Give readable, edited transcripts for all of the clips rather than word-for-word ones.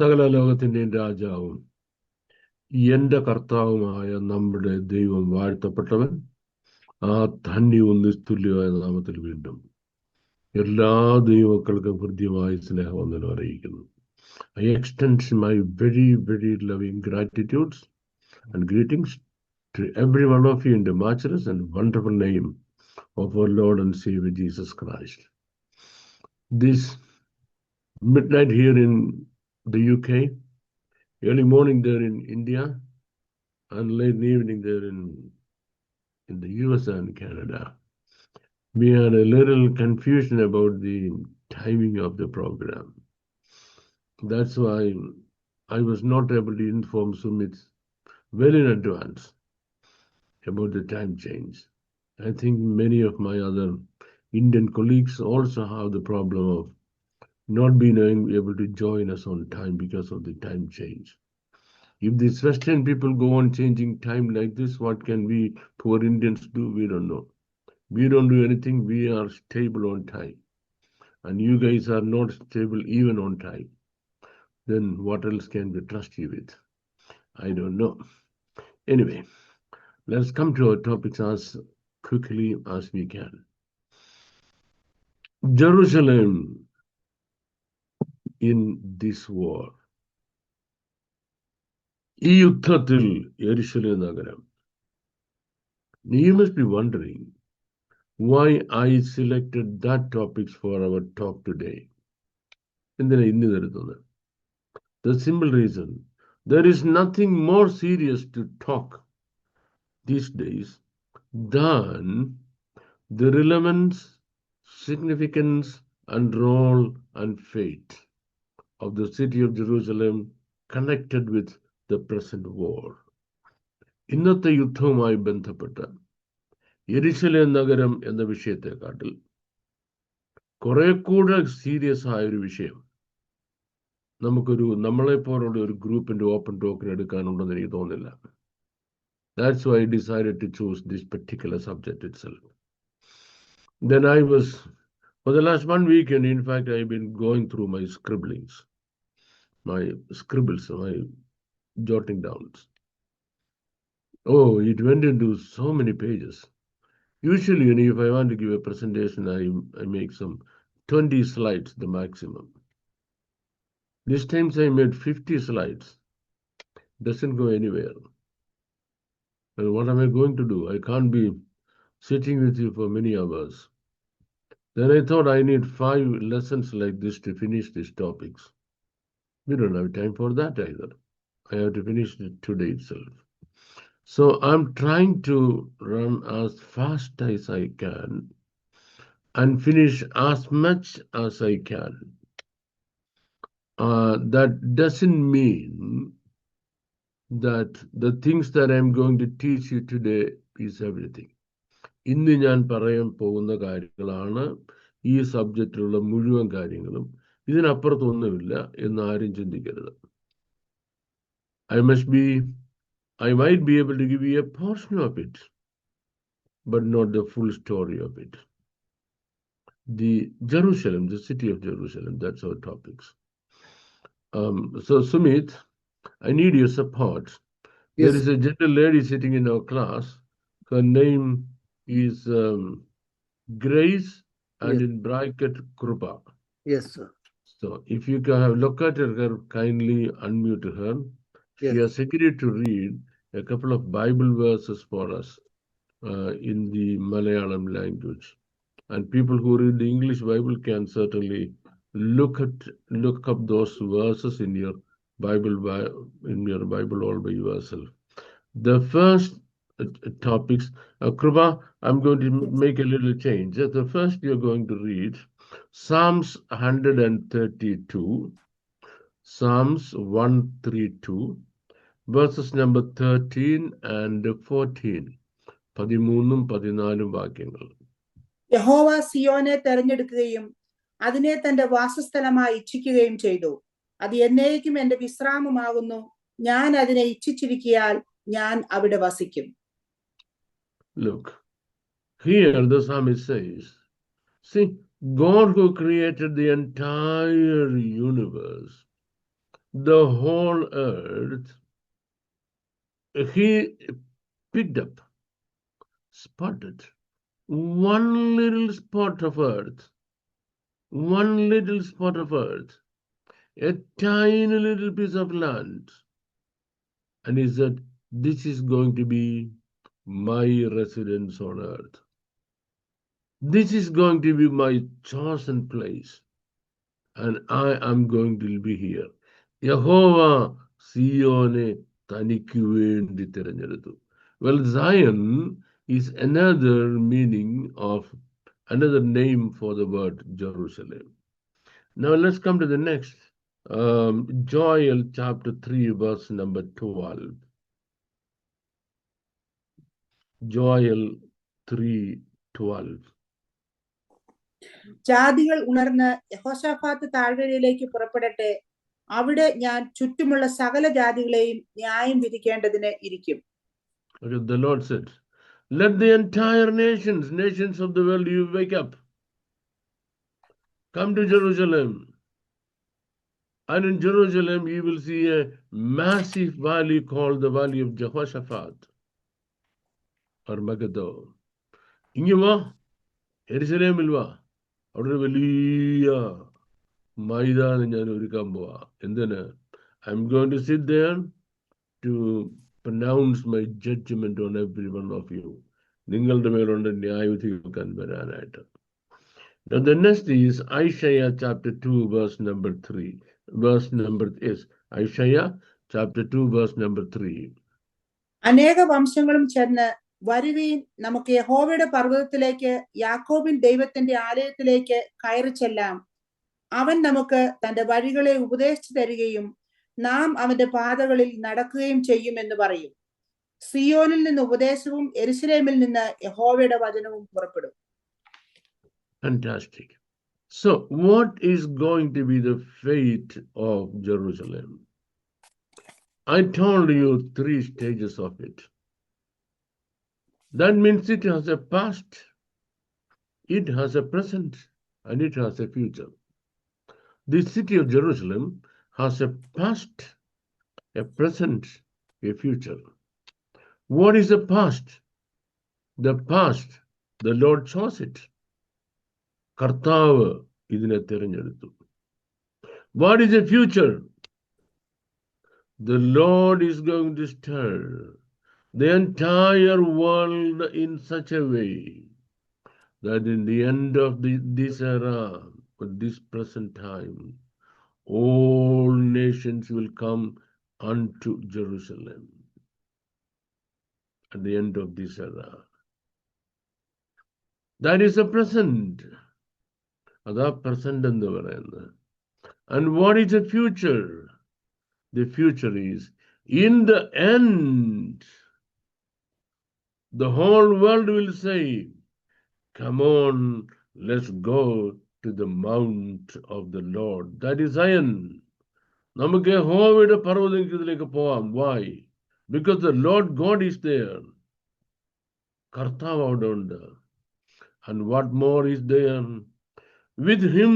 സകല ലോകത്തിൻ്റെയും രാജാവും എന്റെ കർത്താവുമായ നമ്മുടെ ദൈവം വാഴ്ത്തപ്പെട്ടവൻ, ആ ധന്യവും നിസ്തുല്യമായ നാമത്തിൽ വീണ്ടും എല്ലാ ദൈവമക്കൾക്കും ഹൃദ്യമായ സ്നേഹവന്ദനം അറിയിക്കുന്നു. I extend my very, very loving gratitudes and greetings to every one of you in the matchless and wonderful name of our Lord and Savior Jesus Christ. This midnight here in the UK, early morning there in India, and late evening there in the US and Canada. We had a little confusion about the timing of the program. That's why I was not able to inform Sumit well in advance about the time change. I think many of my other Indian colleagues also have the problem of not being able to join us on time because of the time change. If these Western people go on changing time like this, what can we poor Indians do? We don't know. We don't do anything. We are stable on time. And you guys are not stable even on time. Then what else can we trust you with? I don't know. Anyway, let's come to our topics as quickly as we can. Jerusalem in this war. ഈ യുദ്ധത്തിൽ യെരുശലേം നഗരം. You must be wondering why I selected that topics for our talk today. എന്തിനാ ഇന്ന് തരുന്നത്? The simple reason, there is nothing more serious to talk these days than the relevance, significance, and role and fate of the city of Jerusalem connected with the present war. ഇന്നത്തെ യുദ്ധവുമായി ബന്ധപ്പെട്ട് യെരുശലേം നഗരം എന്ന വിഷയത്തെക്കാട്ടിൽ കുറെ കൂടെ serious ആയ ഒരു വിഷയം നമ്മളെപ്പോലുള്ള ഒരു ഗ്രൂപ്പിന്റെ ഓപ്പൺ ടോക്കിന് എടുക്കാനുണ്ടെന്ന് എനിക്ക് തോന്നുന്നില്ല. That's why I decided to choose this particular subject itself. Then for the last 1 week, and in fact, I've been going through my scribbles, my jotting downs. Oh, it went into so many pages. Usually, if I want to give a presentation, I make some 20 slides, the maximum. This time I made 50 slides. Doesn't go anywhere. And what am I going to do? I can't be sitting with you for many hours. Then I thought I need 5 lessons like this to finish these topics. We don't have time for that either. I have to finish it today itself. So I'm trying to run as fast as I can and finish as much as I can. That doesn't mean that the things that I'm going to teach you today is everything. ഇന്ന് ഞാൻ പറയാൻ പോകുന്ന കാര്യങ്ങളാണ് ഈ സബ്ജക്റ്റിലുള്ള മുഴുവൻ കാര്യങ്ങളും. ഇതിനപ്പുറത്തൊന്നുമില്ല എന്ന് ആരും ചിന്തിക്കരുത്. I might be able to give you a portion of it, but not the full story of it. The city of Jerusalem, that's our topics. So Sumit, I need your support. Yes. There is a gentle lady sitting in our class. Her name is Grace, and yes, in bracket Krupa. Yes, sir. So if you can have look at her, kindly unmute her. Yes. She has agreed to read a couple of Bible verses for us in the Malayalam language. And people who read the English Bible can certainly look up those verses in your Bible all by yourself. The first topics, Krupa, I'm going to make a little change. The first you're going to read Psalms 132, Psalms 132, verses number 13 and 14. 13 14 വാക്യങ്ങൾ. യഹോവ സിയോനെ തെരഞ്ഞെടുക്കുകയും അതിനെ തന്റെ വാസസ്ഥലമായി ഇച്ഛിക്കുകയും ചെയ്തു. അത് എന്നേക്കും എന്റെ വിശ്രാമമാകുന്നു. ഞാൻ അതിനെ ഇച്ഛിച്ചിരിക്കയാൽ ഞാൻ അവിടെ വസിക്കും. Look, here the psalmist says, see, God who created the entire universe the whole earth, he picked up, spotted one little spot of earth, one little spot of earth, a tiny little piece of land, and he said, this is going to be my residence on earth. This is going to be my chosen place, and I am going to be here. യഹോവ സിയോനെ തനിക്ക് വേണ്ടി തിരഞ്ഞെടുത്തു. Well, Zion is another meaning of another name for the word Jerusalem. Now let's come to the next. Joel chapter 3 verse number 12. Joel 3:12. ജാതികൾ ഉണർന്ന് യഹോശാഫാത്ത് താഴ്വരയിലേക്ക് പുറപ്പെടട്ടെ, അവിടെ ഞാൻ ചുറ്റുമുള്ള സകല ജാതികളെയും ന്യായം വിധിക്കേണ്ടതിന് ഇരിക്കും. The Lord said, let the entire nations of the world, you wake up. Come to Jerusalem. And in Jerusalem, you will see a massive valley called the Valley of Jehoshaphat or Megiddo. ഇങ്ങ് വാ, യെരുശലേമിൽ വാ, അവിടെ ഒരു വലിയ മൈതാനം ഞാൻ ഒരുക്കാൻ പോവാ. എന്തിന്? I'm going to sit there to pronounce my judgment on every one of you. നിങ്ങളുടെ മേലുള്ള ന്യായവിധി കേൾക്കാൻ വരാനായിട്ട്. Now the next is Isaiah chapter 2 verse number 3. Isaiah chapter 2 verse number 3. അനേക വംശങ്ങളും ചെന്ന് വരുവീൻ, നമുക്ക് യഹോവയുടെ പർവ്വതത്തിലേക്ക്, യാക്കോബിൻ ദൈവത്തിന്റെ ആലയത്തിലേക്ക് കയറി ചെല്ലാം. അവൻ നമുക്ക് തന്റെ വഴികളെ ഉപദേശിച്ചു തരികയും നാം അവന്റെ പാതകളിൽ നടക്കുകയും ചെയ്യും എന്ന് പറയും. സിയോനിൽ നിന്ന് ഉപദേശവും യെരുശലേമിൽ നിന്ന് യഹോവയുടെ വചനവും പുറപ്പെടും. Fantastic. So what is going to be the fate of Jerusalem? I told you 3 stages of it. That means it has a past, it has a present, and it has a future. The city of Jerusalem has a past, a present, a future. What is the past? The past, the Lord chose it. കർത്താവ് ഇതിനെ തിരഞ്ഞെടുത്തു. What is the future? The Lord is going to stir the entire world in such a way that in the end of this era, at this present time, all nations will come unto Jerusalem at the end of this era. That is the present. അതാ present എന്ന് പറയുന്നത്. And what is the future? The future is, in the end, the whole world will say, come on, let's go to the mount of the Lord. That is Zion. നമുക്ക് യഹോവയുടെ പർവ്വതത്തിലേക്ക് പോവാം. Why? Because the Lord God is there. കർത്താവ് അവിടെ ഉണ്ട്. And what more is there? With him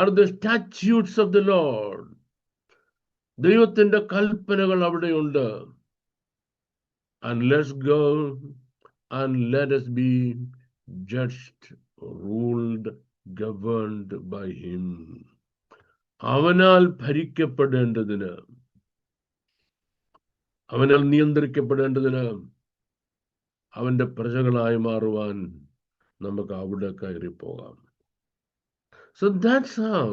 are the statutes of the Lord. ദൈവത്തിന്റെ കൽപ്പനകൾ അവിടെയുണ്ട്. And let's go and let us be judged, ruled, governed by him. അവനാൽ ഭരിക്കപ്പെടേണ്ടതിന്, അവനാൽ നിയന്ത്രിക്കപ്പെടേണ്ടതിന്, അവന്റെ പ്രജകളായി മാറുവാൻ നമുക്ക് അവിടെ കയറി പോകാം. So that's how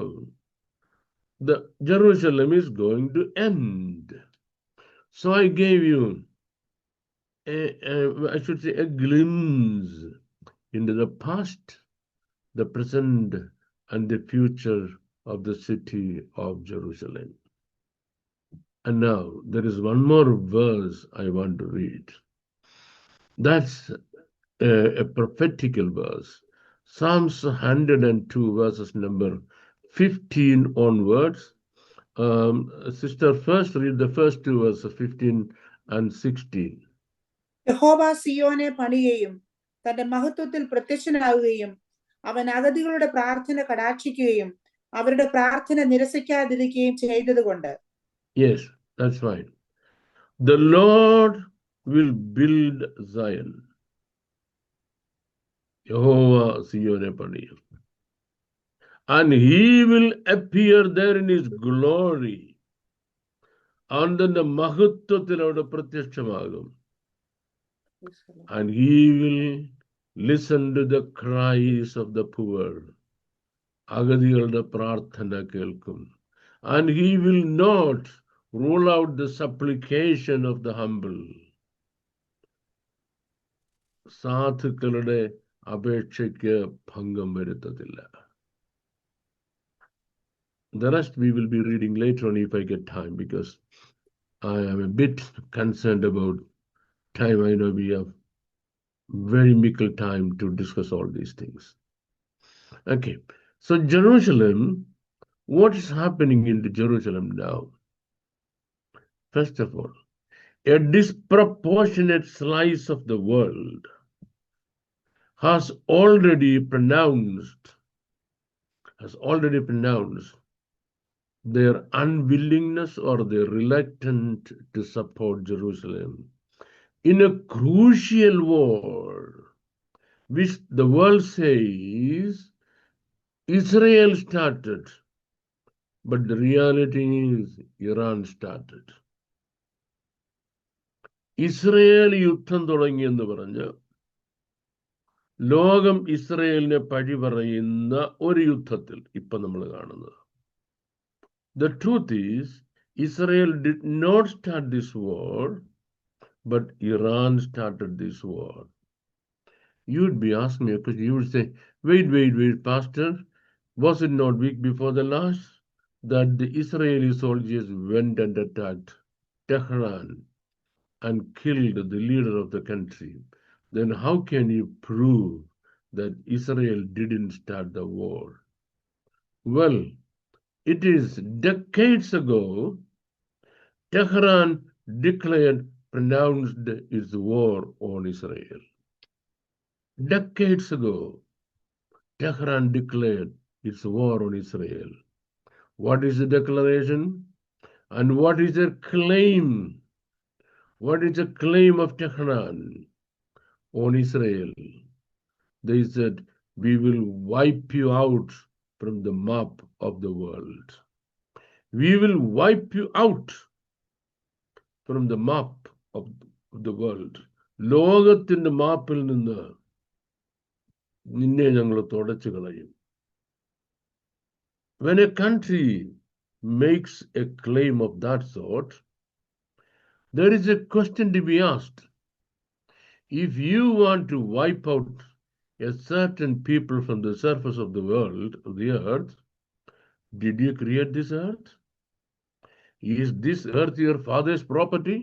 the Jerusalem is going to end. So I gave you a glimpse into the past, the present, and the future of the city of Jerusalem. And now there is one more verse I want to read. That's a prophetical verse. Psalms 102 verses number 15 onwards. Sister, first read the first 2 verses, 15 and 16. യഹോവ സിയോനെ പണിയുകയും തന്റെ മഹത്വത്തിൽ പ്രത്യക്ഷനാവുകയും അവൻ അഗതികളുടെ പ്രാർത്ഥന കടാക്ഷിക്കുകയും അവരുടെ പ്രാർത്ഥന നിരസിക്കാതിരിക്കുകയും ചെയ്തതുകൊണ്ട്. Yes, that's fine. The Lord will build Zion. യഹോവ സിയോനെ പണിയും. And he will appear there in his glory. അവന്റെ മഹത്വത്തിൽ അവിടെ പ്രത്യക്ഷമാകും. And he will listen to the cries of the poor. അഗതികളുടെ പ്രാർത്ഥന കേൾക്കും. And he will not rule out the supplication of the humble. സാധുക്കളുടെ അപേക്ഷയ്ക്ക് ഭംഗം വരുത്തത്തില്ല. The rest we will be reading later on if I get time, because I am a bit concerned about time. I know we have very little time to discuss all these things. Okay, so Jerusalem, what is happening in Jerusalem now? First of all, a disproportionate slice of the world has already pronounced their unwillingness or their reluctance to support Jerusalem in a crucial war, which the world says Israel started, but the reality is Iran started. Israel യുദ്ധം തുടങ്ങിയെന്ന് പറഞ്ഞ് ലോകം ഇസ്രയേലിനെ പഴി പറയുന്ന ഒരു യുദ്ധത്തിൽ ഇപ്പൊ നമ്മൾ കാണുന്നത്. The truth is, Israel did not start this war, but Iran started this war. You would be asking me a question. You would say, wait, Pastor, was it not week before the last that the Israeli soldiers went and attacked Tehran and killed the leader of the country? Then how can you prove that Israel didn't start the war? Well, it is decades ago, Tehran pronounced its war on Israel. Decades ago, Tehran declared its war on Israel. What is the declaration? And what is their claim? What is the claim of Tehran on Israel? They said, we will wipe you out from the map of the world. We will wipe you out from the map of the world. ലോകത്തിന്റെ മാപ്പിൽ നിന്ന് നിന്നെ ഞങ്ങൾ തുടച്ചു കളയും. When a country makes a claim of that sort, there is a question to be asked. If you want to wipe out a certain people from the surface of the world, of the earth, did you create this earth? Is this earth your father's property?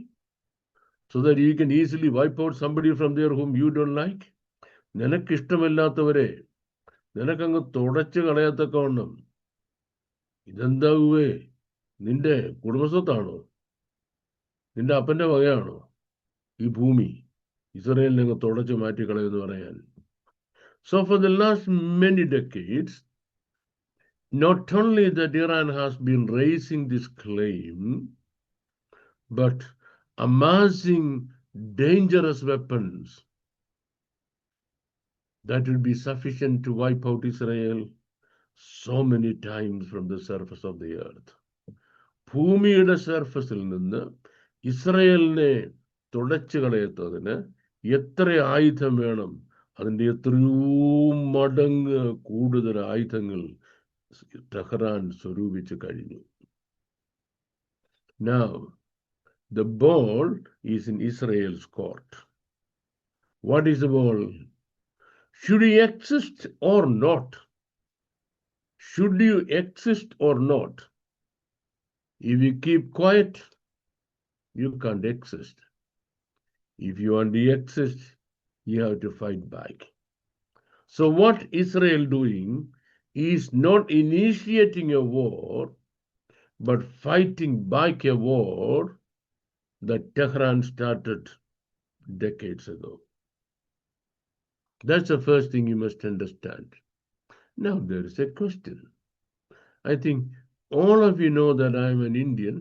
So that you can easily wipe out somebody from there whom you don't like? നിനക്കിഷ്ടമില്ലാത്തവരെ നിനക്കങ്ങ് തുടച്ചു കളയത്തക്കവണ്ണം ഇതെന്താവേ നിന്റെ കുടുംബസ്വത്താണോ? നിന്റെ അപ്പന്റെ വകയാണോ ഈ ഭൂമി? ഇസ്രായേലിനെ അങ്ങ് തുടച്ചു മാറ്റിക്കളയെന്ന് പറയാൻ. So for the last many decades, not only that Iran has been raising this claim, but amassing dangerous weapons that will be sufficient to wipe out Israel so many times from the surface of the earth. ഭൂമിയുടെ സർഫസിൽ നിന്ന് ഇസ്രായേലിനെ തുടച്ചു കളയത്തതിന് എത്ര ആയുധം വേണം? അതിൻ്റെ എത്രയോ മടങ്ങ് കൂടുതൽ ആയുധങ്ങൾ ടെഹ്റാൻ സ്വരൂപിച്ചു കഴിഞ്ഞു. Now, the ball is in Israel's court. What is the ball? Should you exist or not? Should you exist or not? If you keep quiet, you can't exist. If you want to exist, you have to fight back. So what Israel doing is not initiating a war, but fighting back a war that Tehran started decades ago. That's the first thing you must understand. Now there is a question. I think all of you know that I'm an Indian.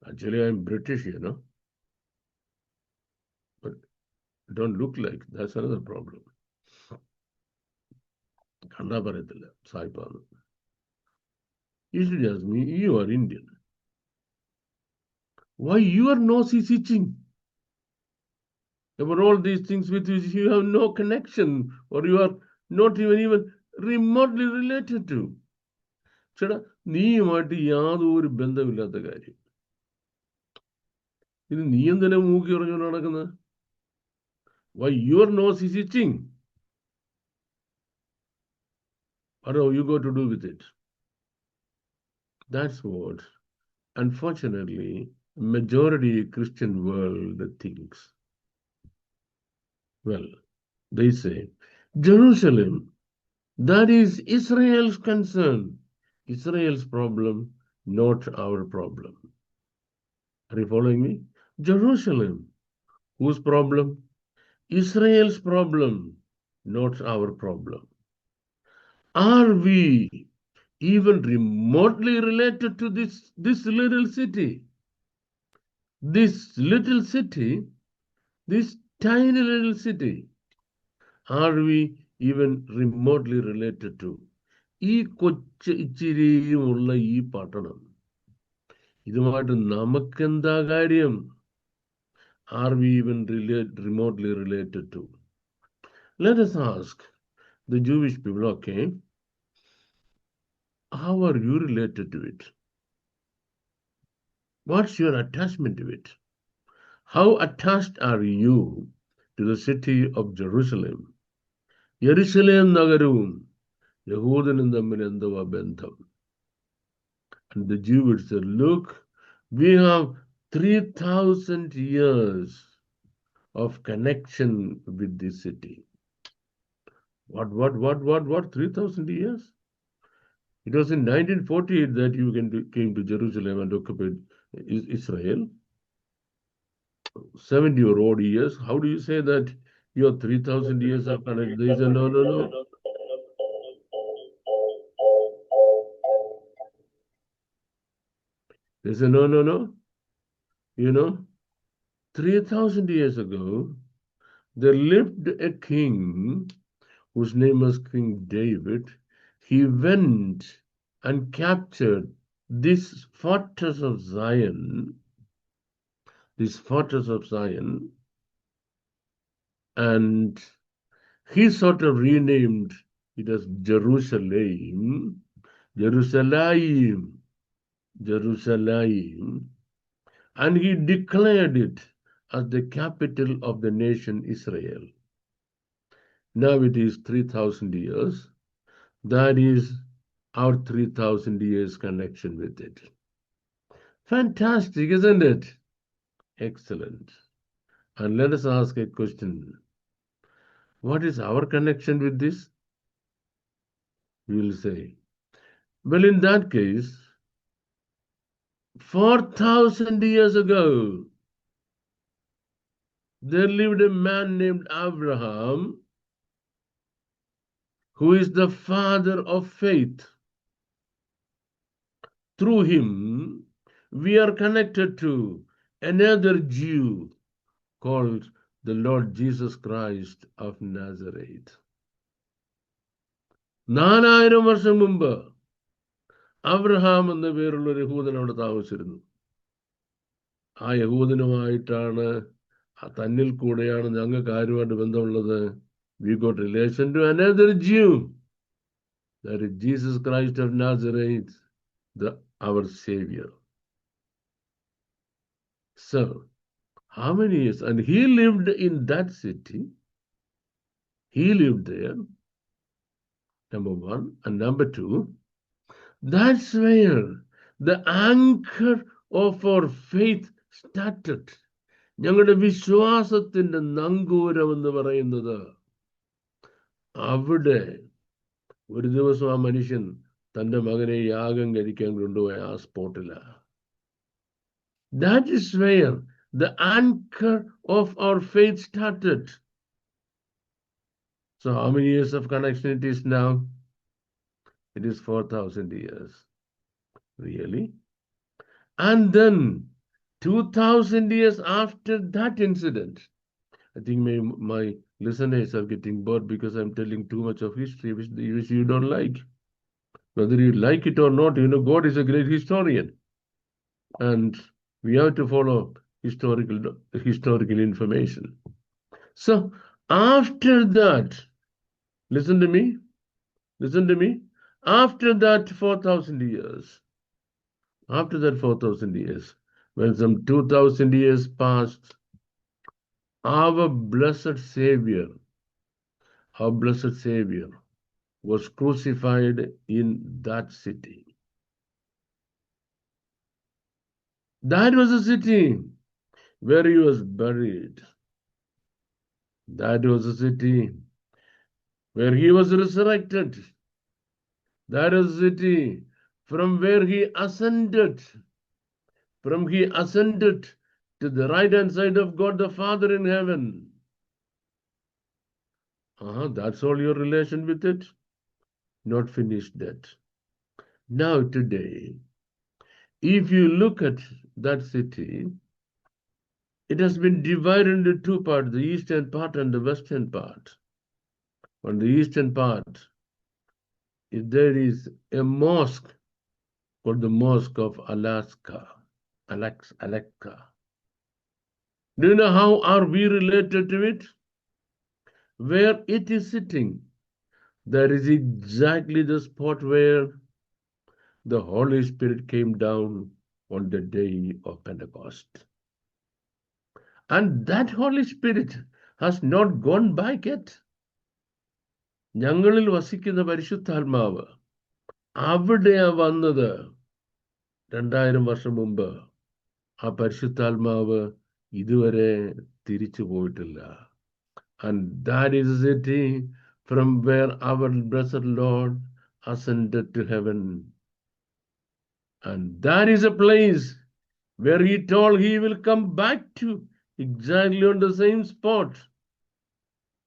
Actually, I'm British, but don't look like. That's another problem. കണ്ടാ പറയത്തില്ല സായിപ്പാന്ന്. You should ask me, you are Indian. Why your nose is itching? About all these things with which you have no connection, or you are not even remotely related to. ചേട്ടാ, നീയുമായിട്ട് യാതൊരു ബന്ധമില്ലാത്ത കാര്യം. ഇത് നീ എന്തിനാ മൂക്കി ഉറഞ്ഞുകൊണ്ട് നടക്കുന്നത്? Why your nose is itching? What have you got to do with it? That's what, unfortunately, majority Christian world thinks. Well, they say, Jerusalem, that is Israel's concern. Israel's problem, not our problem. Are you following me? Jerusalem, whose problem? Israel's problem, not our problem. Are we even remotely related to this little city? This little city, this tiny little city, are we even remotely related to? ഈ ഇച്ചിരിയുമുള്ള ഈ പട്ടണം, ഇതുമായിട്ട് നമുക്കെന്താ കാര്യം? Are we even remotely related to? Let us ask the Jewish people, okay, how are you related to it? What's your attachment to it? How attached are you to the city of Jerusalem? യെരുശലേം നഗരവും യഹൂദനും തമ്മിൽ എന്തുവാ ബന്ധം? And the Jew would say, look, we have 3,000 years of connection with this city. What? 3,000 years? It was in 1948 that you came to Jerusalem and occupied Israel. 70 or odd years. How do you say that you are 3,000 years of connection? They say, no. They say, no. 3,000 years ago, there lived a king whose name was King David. He went and captured this fortress of Zion, and he sort of renamed it as Jerusalem, and he declared it as the capital of the nation Israel. Now it is 3,000 years. That is our 3,000 years connection with it. Fantastic, isn't it? Excellent. And let us ask a question. What is our connection with this? We will say, well, in that case, 4,000 years ago, there lived a man named Abraham, who is the father of faith. Through him, we are connected to another Jew called the Lord Jesus Christ of Nazareth. 4,000 വർഷം മുമ്പ് Abraham എന്ന പേരുള്ള ഒരു യഹൂദൻ അവിടെ താമസിച്ചിരുന്നു. ആ യഹൂദനുമായിട്ടാണ്, തന്നിൽ കൂടെയാണ് ഞങ്ങൾക്ക് ആരുമായിട്ട് ബന്ധമുള്ളത്. We got relation to another Jew, that is Jesus Christ of Nazareth, our Savior. So, how many years? And he lived in that city. He lived there, number one. And number two, that's where the anchor of our faith started. ഞങ്ങളുടെ വിശ്വാസത്തിന്റെ നങ്കൂരം എന്ന് പറയുന്നത് അവിടെ ഒരു ദിവസം ആ മനുഷ്യൻ തൻ്റെ മകനെ യാഗം കഴിക്കാൻ കൊണ്ടുപോയ ആ സ്പോട്ടിലാണ്. That is where the anchor of our faith started. So how many years of connection it is now? It is 4,000 years. Really? And then 2,000 years after that incident, I think my listeners are getting bored because I'm telling too much of history, which you don't like. Whether you like it or not, God is a great historian. And we have to follow historical information. So after that, listen to me. After that 4,000 years, when some 2,000 years passed, our blessed Savior was crucified in that city. That was the city where he was buried. That was the city where he was resurrected. That is the city from where he ascended. He ascended to the right-hand side of God the Father in heaven. That's all your relation with it? Not finished yet. Now today, if you look at that city, it has been divided into two parts, the eastern part and the western part. On the eastern part, there is a mosque called the Mosque of Alexa. Do you know how are we related to it? Where it is sitting, that is exactly the spot where the Holy Spirit came down on the day of Pentecost. And that Holy Spirit has not gone back yet. ഞങ്ങളിൽ വസിക്കുന്ന പരിശുദ്ധാത്മാവ് അവിടെയാ വന്നത് 2000 വർഷം മുമ്പ്. ആ പരിശുദ്ധാത്മാവ് ഇതുവരെ തിരിച്ചു പോയിട്ടില്ല. And that is the city from where our blessed Lord ascended to heaven. And that is a place where he told he will come back to exactly on the same spot.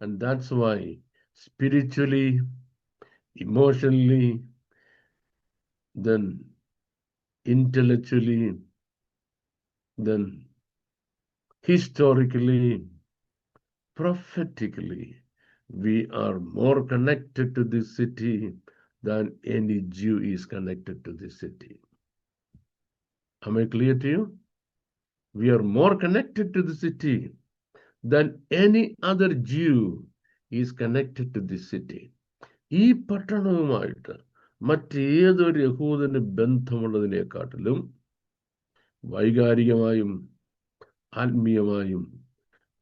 And that's why spiritually, emotionally, then intellectually, then historically, prophetically, we are more connected to this city than any Jew is connected to this city. Am I clear to you? We are more connected to the city than any other Jew is connected to this city. ഈ പട്ടണവുമായിട്ട് മറ്റേതൊരു യഹൂദന് ബന്ധമുള്ളതിനെക്കാട്ടിലും വൈകാരികമായും ആത്മീയമായും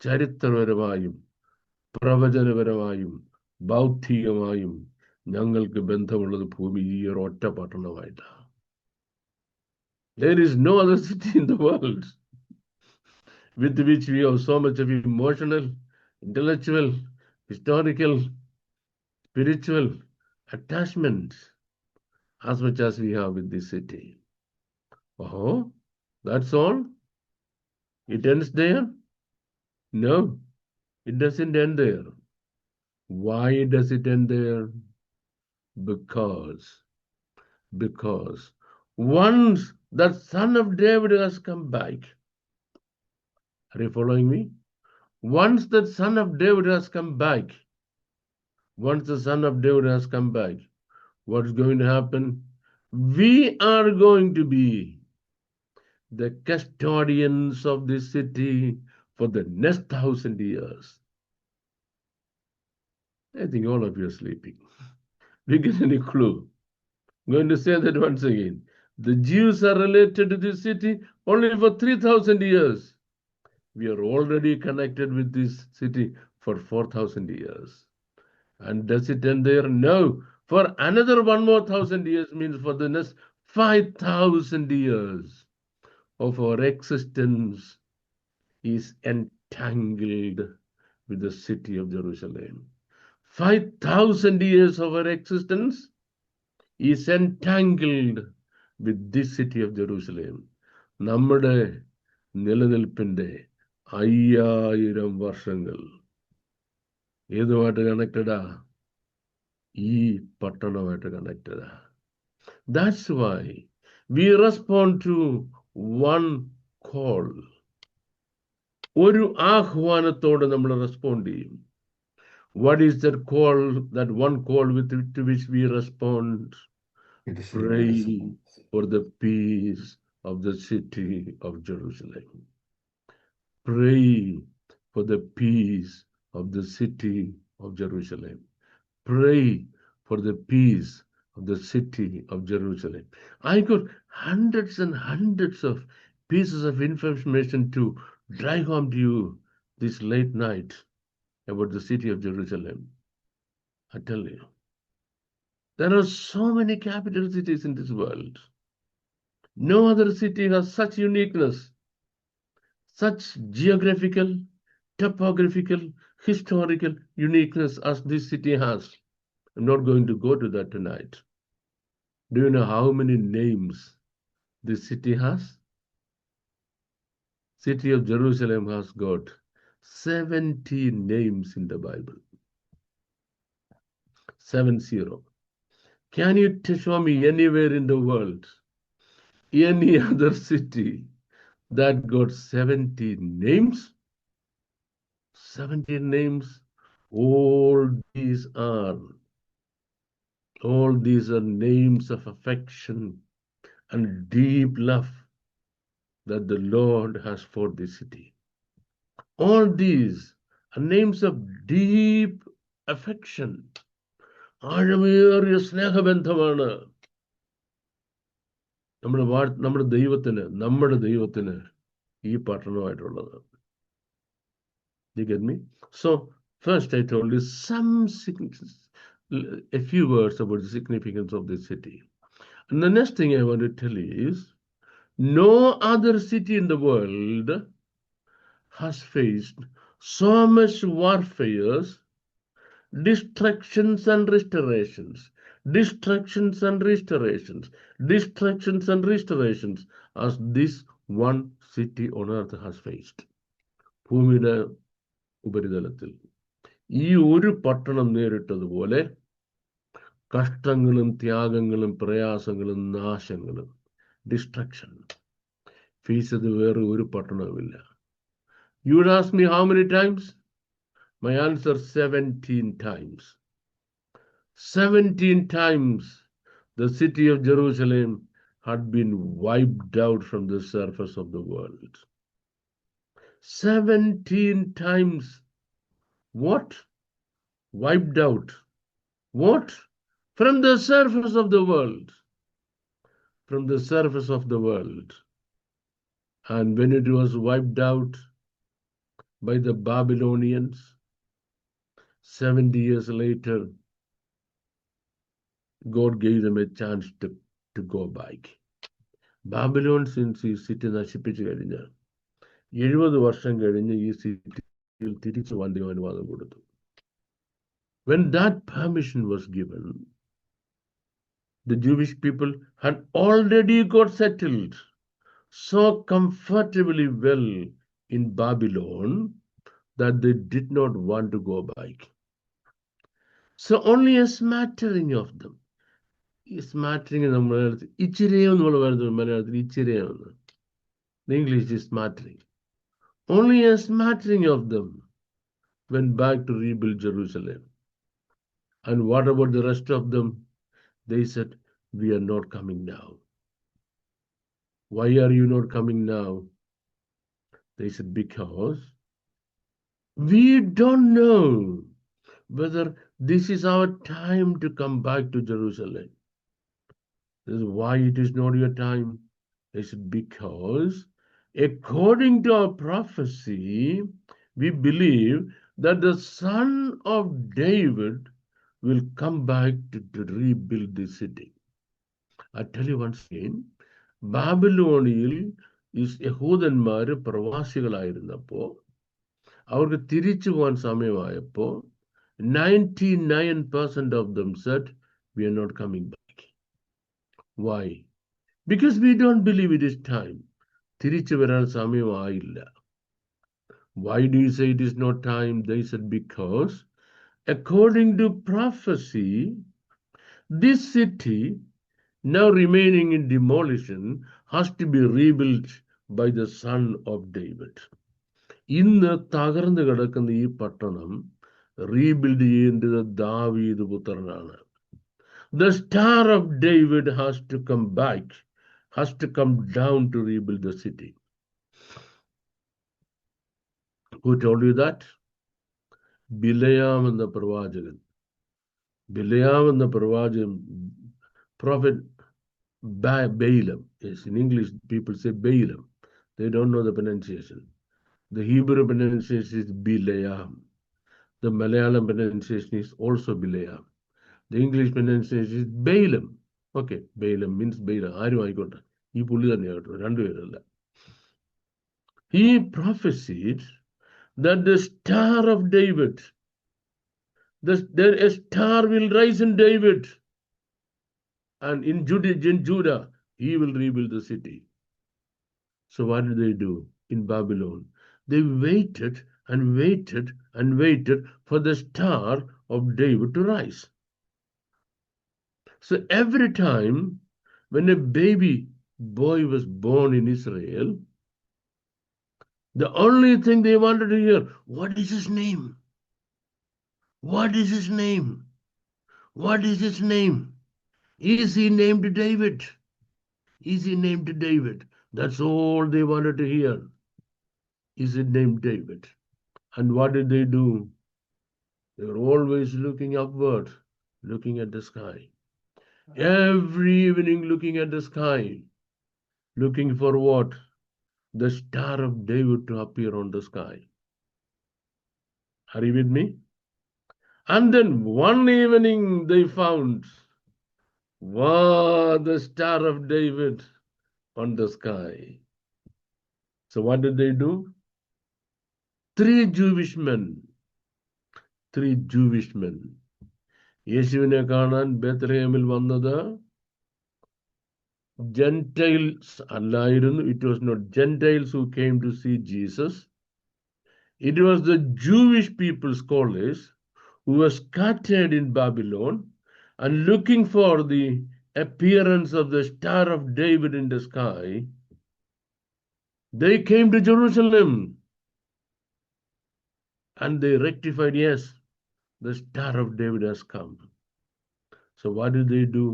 ചരിത്രപരമായും പ്രവചനപരമായും ബൗദ്ധികമായും ഞങ്ങൾക്ക് ബന്ധമുള്ളത് ഭൂമി ഈ ഒരൊറ്റ പട്ടണമായിട്ടാണ്. There is no other city in the world with which we have so much of emotional, intellectual, historical, spiritual attachment as much as we have with this city. Oh, that's all? It ends there? No, it doesn't end there. Why does it end there? Because once that Son of David has come back, are you following me? Once the Son of David has come back, what's going to happen? We are going to be the custodians of this city for the next 1,000 years. I think all of you are sleeping. Do you get any clue? I'm going to say that once again. The Jews are related to this city only for 3,000 years. We are already connected with this city for 4,000 years. And does it end there? No. For another 1,000 years means for the next 5,000 years of our existence is entangled with the city of Jerusalem. 5,000 years of our existence is entangled with this city of Jerusalem. നമ്മുടെ നിലനിൽപ്പിന്റെ 5,000 വർഷങ്ങൾ ഏതുമായിട്ട് കണക്റ്റഡാ? ഈ പട്ടണമായിട്ട് connected. That's why we respond to one call. ഒരു ആഹ്വാനത്തോടെ നമ്മൾ respond ചെയ്യും. What is that call, that one call to which we respond? Pray for the peace of the city of Jerusalem. Pray for the peace of the city of Jerusalem. Pray for the peace of the city of Jerusalem. I got hundreds and hundreds of pieces of information to drive home to you this late night about the city of Jerusalem. I tell you, there are so many capital cities in this world. No other city has such uniqueness, such geographical, topographical, historical uniqueness as this city has. I'm not going to go to that tonight. Do you know how many names this city has? City of Jerusalem has got 70 names in the Bible. 70. Can you show me anywhere in the world, any other city that got 70 names? 70 names. All these are names of affection and deep love that the Lord has for this city. All these are names of deep affection. ആഴമേറിയ സ്നേഹബന്ധമാണ് നമ്മുടെ ദൈവത്തിന് ഈ പട്ടണമായിട്ടുള്ളത്. You get me? So first I told you a few words about the significance of this city. And the next thing I want to tell you is, no other city in the world has faced so much warfare, destructions and restorations as this one city on earth has faced. ഭൂമിയുടെ ഉപരിതലത്തിൽ ഈ ഒരു പട്ടണം നേരിട്ടതുപോലെ കഷ്ടങ്ങളും ത്യാഗങ്ങളും പ്രയാസങ്ങളും നാശങ്ങളും destruction face ചെയ്ത് വേറെ ഒരു പട്ടണവുമില്ല. You would ask me how many times? My answer, 17 times. 17 times the city of Jerusalem had been wiped out from the surface of the world. 17 times. What? Wiped out. What? From the surface of the world. From the surface of the world. And when it was wiped out by the Babylonians, 70 years later, God gave them a chance to go back. Babylon, since ഈ city നശിപ്പിച്ചു കഴിഞ്ഞാൽ 70 വർഷം കഴിഞ്ഞ് ഈ സിറ്റിയിൽ തിരിച്ചു വണ്ടി അനുവാദം കൊടുത്തു. When that permission was given, the Jewish people had already got settled so comfortably well in Babylon that they did not want to go back. So only a smattering of them. ഈ സ്മാറ്ററിങ് നമ്മൾ ഇച്ചിരിയെന്നുള്ള പറയുന്നത് മലയാളത്തിൽ ഇച്ചിരിയെന്ന്. The English is smattering. Only a smattering of them went back to rebuild Jerusalem. And what about the rest of them? They said, we are not coming now. Why are you not coming now? They said, because we don't know whether this is our time to come back to Jerusalem. This is why it is not your time. They said, because according to our prophecy, we believe that the son of David will come back to rebuild this city. I tell you once again, ബാബിലോണിയിൽ യഹൂദന്മാര് പ്രവാസികളായിരുന്നപ്പോ അവർക്ക് തിരിച്ചു പോകാൻ സമയമായപ്പോ 99% of them said, we are not coming back. Why? Because we don't believe it is time. തിരിച്ചു വരാൻ സമയമായില്ല. Why do you say it is not time? They said, because according to prophecy, this city, now remaining in demolition, has to be rebuilt by the son of David. ഇന്ന് തകർന്നു കിടക്കുന്ന ഈ പട്ടണം rebuild ചെയ്യേണ്ടത് ദാവീദ് പുത്രനാണ്. The star of David has to come back, has to come down to rebuild the city. Who told you that? ബിലയാം എന്ന പ്രവാചകൻ. ബിലയാം എന്ന പ്രവാചകൻ, prophet Balaam. Yes, in English people say Balaam. They don't know the pronunciation. The Hebrew pronunciation is Bileam. The Malayalam pronunciation is also Bileam. The English pronunciation is Balaam. Okay, Balaam means Balaam. ആരും ആയിക്കോട്ടെ, ഈ പുള്ളി തന്നെ കേട്ടോ, രണ്ടുപേരല്ല. He prophesied that the star of David, a star will rise in David, and in Judah, he will rebuild the city. So what did they do in Babylon? They waited and waited and waited for the star of David to rise. So every time when a baby boy was born in Israel, the only thing they wanted to hear, what is his name? What is his name? What is his name? Is he named David? Is he named David? That's all they wanted to hear. Is it named David? And what did they do? They were always looking upward, looking at the sky. Every evening looking at the sky, looking for what? The star of David to appear on the sky. Are you with me? And then one evening they found, wow, the star of David on the sky. So what did they do? Three Jewish men. യേശുവിനെ കാണാൻ ബേത്ലഹേമിൽ വന്നത് Gentiles അല്ലായിരുന്നു. It was not Gentiles who came to see Jesus. It was the Jewish people, scholars, who were scattered in Babylon and looking for the appearance of the Star of David in the sky. They came to Jerusalem and they rectified, yes, the Star of David has come. So what did they do?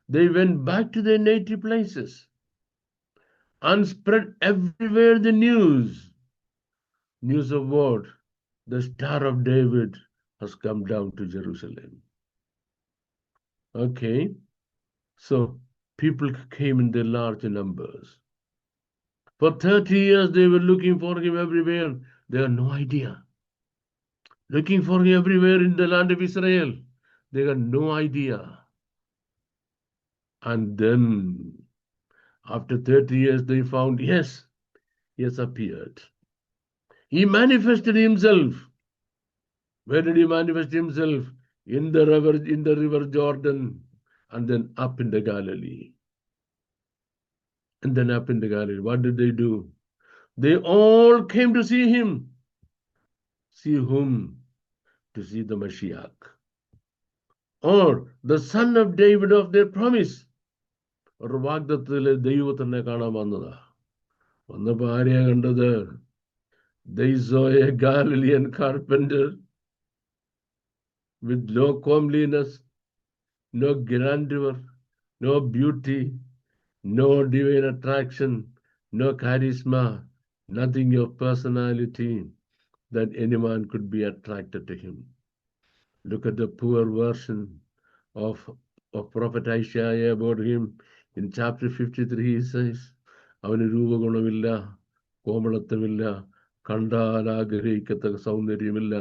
They went back to their native places and spread everywhere the news. News of what? The Star of David has come down to Jerusalem. Okay, so people came in their large numbers. For 30 years they were looking for him everywhere. They had no idea. Looking for him everywhere in the land of Israel. They had no idea. And then after 30 years they found, yes, he has appeared. He manifested himself. Where did he manifest himself? In the river Jordan, and then up in the Galilee. And then up in the Galilee. What did they do? They all came to see him. See whom? To see the Mashiach. Or the son of David of their promise. ഒരു വാഗ്ദത്തത്തിലെ ദൈവത്തിനെ കാണാൻ വന്നതാ. വന്നപ്പോ ആരെയാ കണ്ടത്? They saw a Galilean carpenter with no comeliness, no grandeur, no beauty, no divine attraction, no charisma, nothing of personality that any man could be attracted to him. Look at the poor version of Prophet Isaiah about him. In chapter 53 he says, അവന് രൂപഗുണമില്ല, കോമളത്വമില്ല, കണ്ടാൽ ആഗ്രഹിക്കത്തക്ക സൗന്ദര്യമില്ല,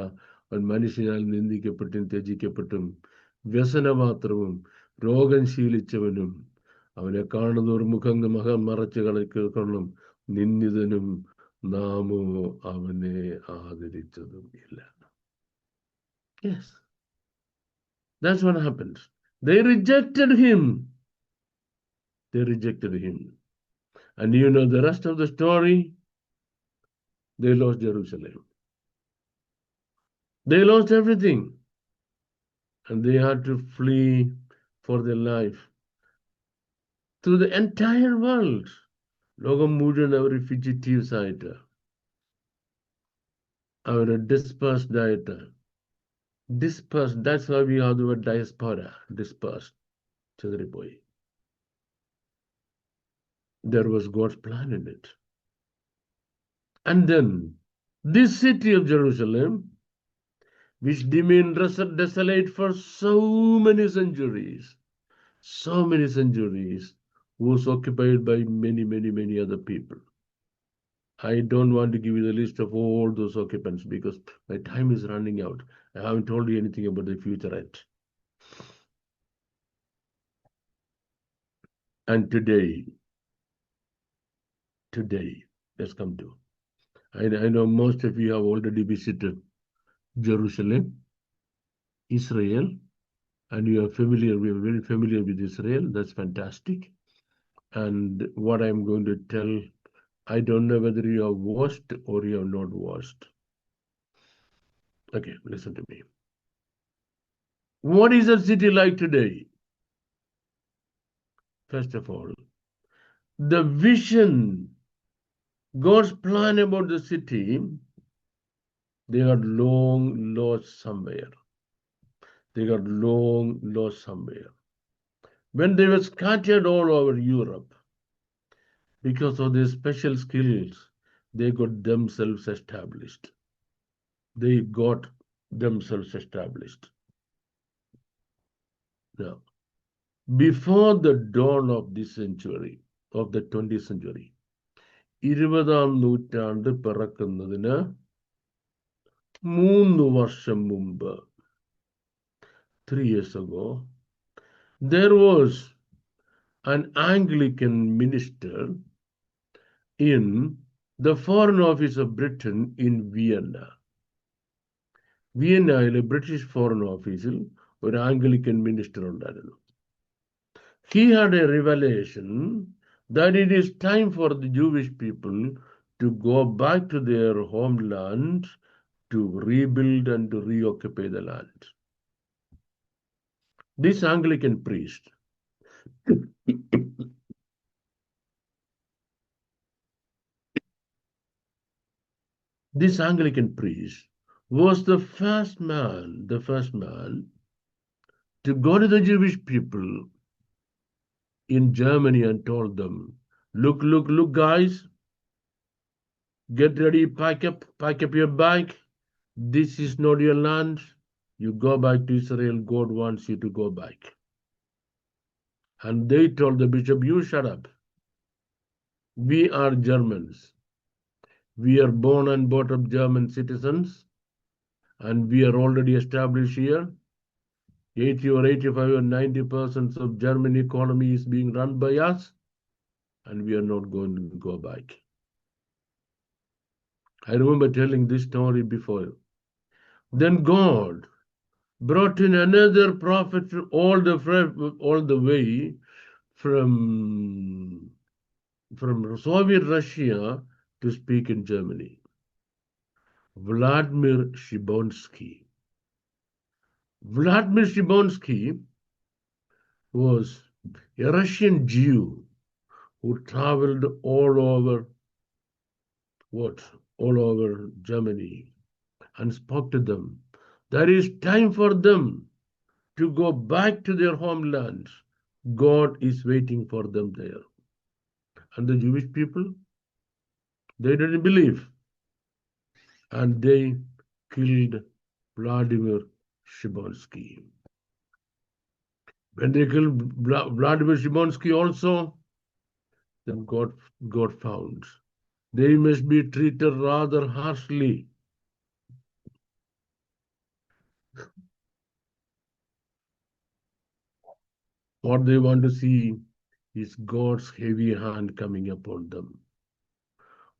അവൻ മനുഷ്യനാൽ നിന്ദിക്കപ്പെട്ടും ത്യജിക്കപ്പെട്ടും വ്യസനമാത്രവും രോഗം ശീലിച്ചവനും അവനെ കാണുന്നവർ മുഖം മറച്ചു കളക്കണം, നിന്ദിതനും നാമോ അവനെ ആദരിച്ചതും ഇല്ല. Yes, that's what happened. They rejected him. And you know the rest of the story. They lost Jerusalem. They lost everything. and they had to flee for their life. Through the entire world, ലോകം മുഴുവൻ അവർ fugitives ആയിട്ട്, അവർ dispersed ആയിട്ട്, dispersed. That's why we have the word diaspora, dispersed, ചിതറിപ്പോയി. There was God's plan in it. And then this city of Jerusalem, which remained desolate for so many centuries, was occupied by many other people. I don't want to give you the list of all those occupants because my time is running out. I haven't told you anything about the future yet. And today, let's come to. I know most of you have already visited Jerusalem, Israel, and you are very familiar with Israel. That's fantastic. And what I'm going to tell, I don't know whether you have watched or you have not watched. Okay, listen to me. What is the city like today? First of all, the vision, God's plan about the city, they got long lost somewhere. When they were scattered all over Europe, because of their special skills, they got themselves established. Now, before the dawn of this century, of the 20th century, 20ാം നൂറ്റാണ്ട് പിറക്കുന്നതിന് 3 വർഷം മുമ്പ്, 3 years ago, there was an Anglican minister in the Foreign Office of Britain in Vienna. വിയന്നയിലെ British foreign ഓഫീസിൽ ഒരു Anglican minister ഉണ്ടായിരുന്നു. He had a revelation that it is time for the Jewish people to go back to their homeland, to rebuild and to reoccupy the land. This Anglican priest was the first man to go to the Jewish people in Germany and told them, look guys, get ready, pack up your bag. This is not your land. You go back to Israel. God wants you to go back. And they told the bishop, you shut up. We are Germans. We are born and brought up German citizens, and we are already established here. 80 or 85 or 90% of German economy is being run by us, and we are not going to go back. I remember telling this story before. Then God brought in another prophet all the way from Soviet Russia to speak in Germany. Vladimir Shibonsky. Vladimir Shibonsky was a Russian Jew who traveled all over Germany and spoke to them. There is time for them to go back to their homeland. God is waiting for them there. And the Jewish people, they didn't believe. And they killed Vladimir Shibonsky. When they killed Vladimir Shibonsky also, then God found they must be treated rather harshly. What they want to see is God's heavy hand coming upon them.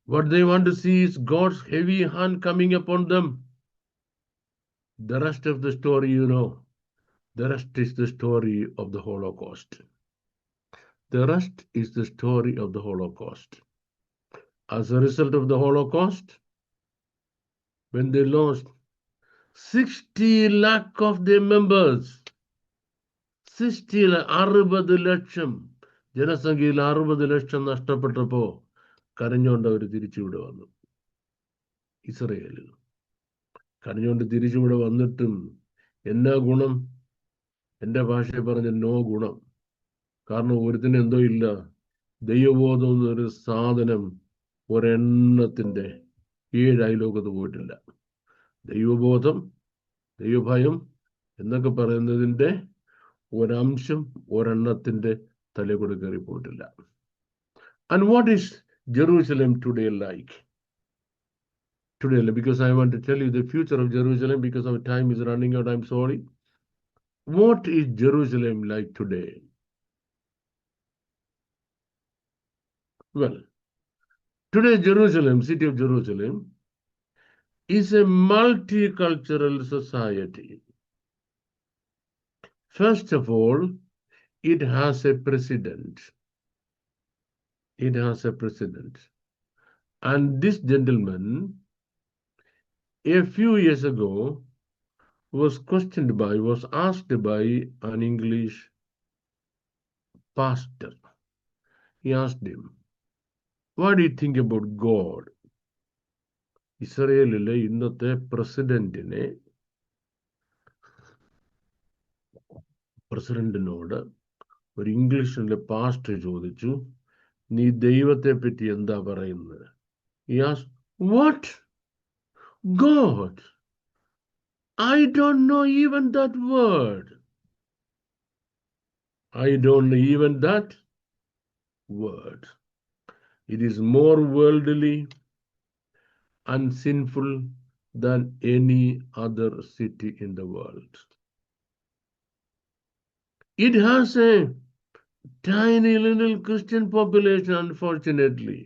What they want to see is God's heavy hand coming upon them. The rest of the story, you know. The rest is the story of the Holocaust. The rest is the story of the Holocaust. As a result of the Holocaust, when they lost 60 lakh of their members. 60 ലക്ഷം ജനസംഖ്യയിൽ 60 ലക്ഷം നഷ്ടപ്പെട്ടപ്പോ കരഞ്ഞുകൊണ്ട് അവർ തിരിച്ചിവിടെ വന്നു. ഇസ്രയേലിൽ കരഞ്ഞുകൊണ്ട് തിരിച്ചിവിടെ വന്നിട്ടും എന്നാ ഗുണം? എൻ്റെ ഭാഷയിൽ പറഞ്ഞ നോ ഗുണം. കാരണം ഒരുത്തിന് എന്തോ ഇല്ല. ദൈവബോധം എന്നൊരു സാധനം ഒരെണ്ണത്തിന്റെ 7 അയലോകത്ത് പോയിട്ടില്ല. ദൈവബോധം, ദൈവഭയം എന്നൊക്കെ പറയുന്നതിന്റെ ഒരംശം ഒരെണ്ണത്തിന്റെ തലയിൽ കയറി പോയിട്ടില്ല. And what is Jerusalem today like? Today, because I want to tell you the future of Jerusalem, because our time is running out, I'm sorry. What is Jerusalem like today? Well, today Jerusalem, city of Jerusalem, is a multicultural society. First of all, it has a president. It has a president. And this gentleman, a few years ago, was asked by an English pastor. He asked him, what do you think about God? ഇസ്രയേലിലെ ഇന്നത്തെ പ്രസിഡന്റിനോട് ഒരു ഇംഗ്ലീഷിലെ pastor ചോദിച്ചു, നീ ദൈവത്തെ പറ്റി എന്താ പറയുന്നത്? He asked, what? God? I don't know even that word. I don't know even that word. It is more worldly and sinful than any other city in the world. It has a tiny little Christian population, unfortunately.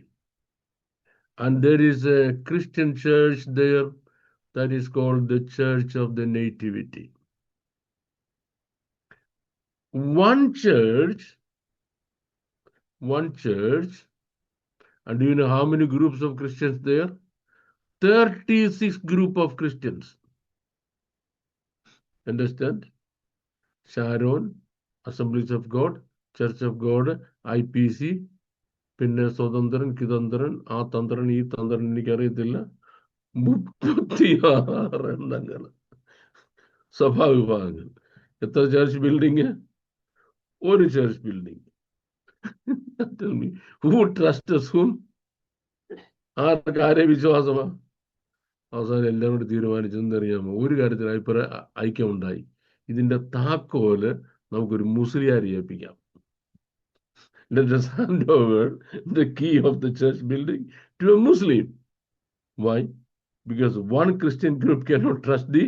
And there is a Christian church there that is called the Church of the Nativity. One church, and do you know how many groups of Christians there? 36 group of Christians. Understand? Sharon, Assemblies of God, Church of God, IPC, പിന്നെ സ്വതന്ത്രൻ, കിതന്ത്രൻ, ആ തന്ത്രൻ, ഈ തന്ത്രൻ, എനിക്കറിയത്തില്ല. 36 എണ്ണങ്ങൾ, സഭാവിഭാഗങ്ങൾ. എത്ര church building? ഒരു church building. Tell me, who trusts whom? ആരെ വിശ്വാസമാ? അവസാനം എല്ലാം കൂടി തീരുമാനിച്ചെന്നറിയാമോ? ഒരു കാര്യത്തിൽ ഐക്യമുണ്ടായി. ഇതിന്റെ താക്കോല് നമുക്കൊരു മുസ്ലിയാരെ ഏൽപ്പിക്കാം. Let us hand over the key of the church building to a Muslim. Why? Because one Christian group cannot trust the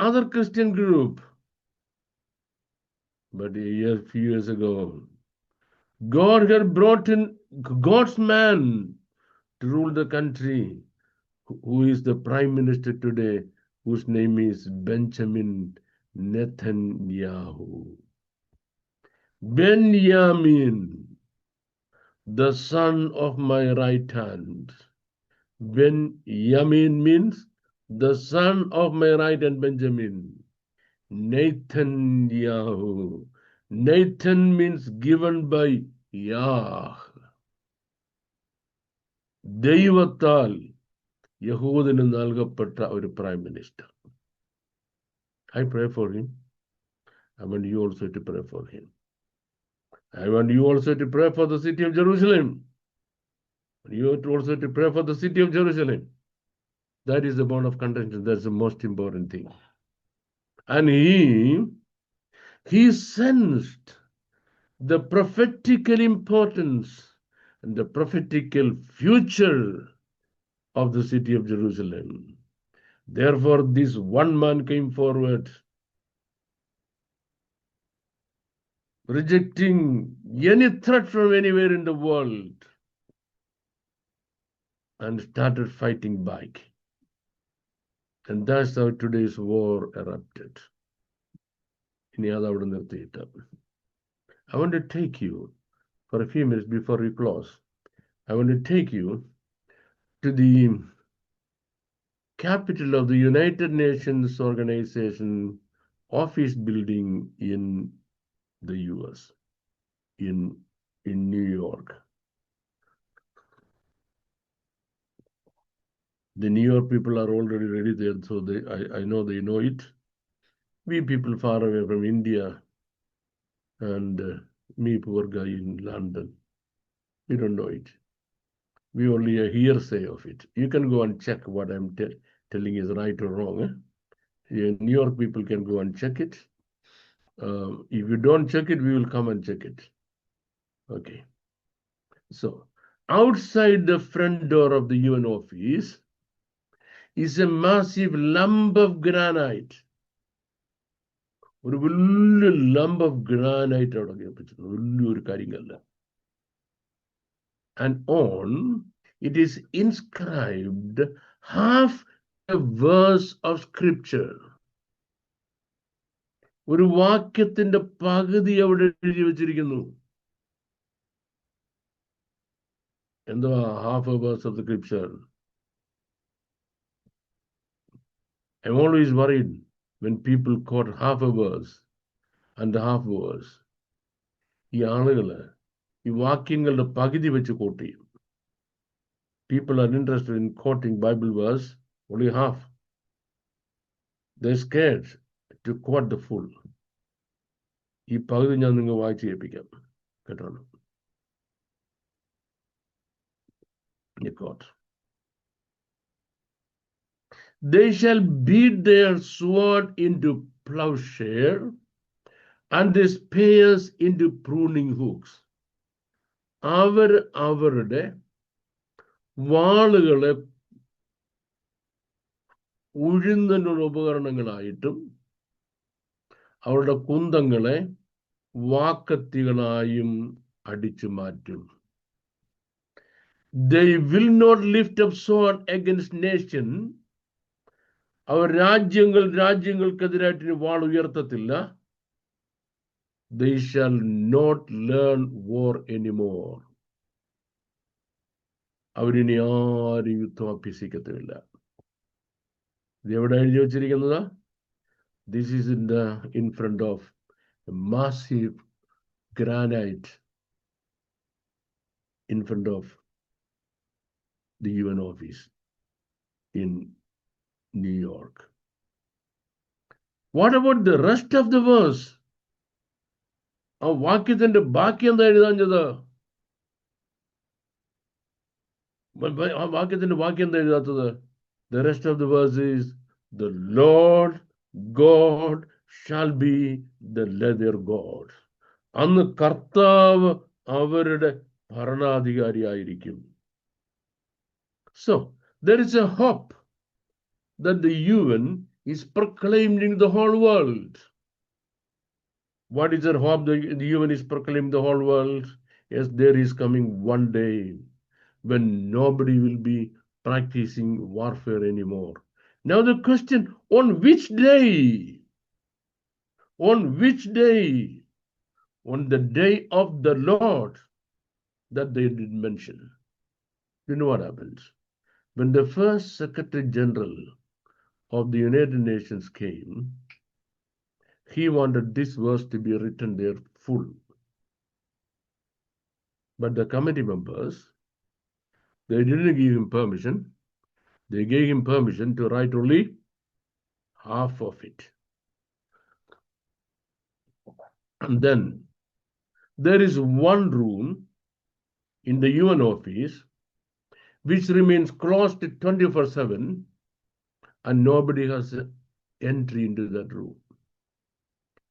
other Christian group. But a few years ago, God had brought in God's man to rule the country, who is the prime minister today, whose name is Benjamin Netanyahu. Benjamin, the son of my right hand. Benjamin means the son of my right hand, Benjamin. Netanyahu. Nathan means given by Yah. ദൈവത്താൽ യഹൂദന് നൽകപ്പെട്ട ഒരു prime minister. I pray for him. I want you also to pray for him. I want you also to pray for the city of Jerusalem. You also to pray for the city of Jerusalem. That is the bond of contention. That's the most important thing. And he sensed the prophetical importance and the prophetical future of the city of Jerusalem. Therefore, this one man came forward, rejecting any threat from anywhere in the world, and started fighting back. And that's how today's war erupted. I want to take you for a few minutes before we close. I want to take you to the capital of the United Nations Organization office building in the US, in New York. The New York people are already ready there, so I know they know it. We people far away from India and me, poor guy in London, we don't know it. We only a hearsay of it. You can go and check what I'm telling is right or wrong. New York people can go and check it. If you don't check it, we will come and check it. Okay. So, outside the front door of the UN office is a massive lump of granite. ഒരു വലിയ lump of granite അവിടെ വെച്ചിട്ടുണ്ട്, വലിയൊരു കാര്യമല്ല. And on it is inscribed half a verse of scripture. ഒരു വാക്യത്തിന്റെ പകുതി അവിടെ എഴുതി വെച്ചിരിക്കുന്നു. എന്തുവാ half a verse of the scripture? I'm always worried when people quote half a verse and half verse. ഈ ആളുകള് ഈ വാക്യങ്ങളുടെ പകുതി വെച്ച് quote ചെയ്യും. People are interested in quoting Bible verse only half. They're scared to quote the full. ഈ പകുതി ഞാൻ നിങ്ങൾ വായിച്ച് കേൾപ്പിക്കാം കേട്ടോ. They shall beat their sword into plowshare and their spears into pruning hooks. അവർ അവരുടെ വാളുകളെ ഉഴുന്നതിനുള്ള ഉപകരണങ്ങളായിട്ടും അവരുടെ കുന്തങ്ങളെ വാക്കത്തികളായും അടിച്ചു മാറ്റും. They will not lift up sword against nation. Our രാജ്യങ്ങൾക്കെതിരായിട്ട് wall ഉയർത്തത്തില്ല. They shall not learn war anymore. അവരിനി ആരും യുദ്ധം അഭ്യസിക്കത്തില്ല. ഇത് എവിടെ എഴുതി വച്ചിരിക്കുന്നത്? This is in front of a massive granite in front of the UN office in New York. What about the rest of the verse? ആ വാക്യത്തിന്റെ ബാക്കി എന്താ എഴുതാഞ്ഞത്? ആ വാക്യത്തിന്റെ ബാക്കി എന്താ എഴുതാത്തത്? The rest of the verse is, the Lord God shall be their God. അന്ന് കർത്താവ് അവരുടെ ഭരണാധികാരിയായിരിക്കും. So, there is a hope that the UN is proclaiming the whole world. What is the hope the UN is proclaiming the whole world? Yes, there is coming one day when nobody will be practicing warfare anymore. Now the question, on which day? On which day? On the day of the Lord that they did mention. You know what happens? When the first Secretary General of the United Nations came, he wanted this verse to be written there full. But the committee members, they didn't give him permission. They gave him permission to write only half of it. And then there is one room in the UN office which remains closed 24/7 and nobody has entry into that room.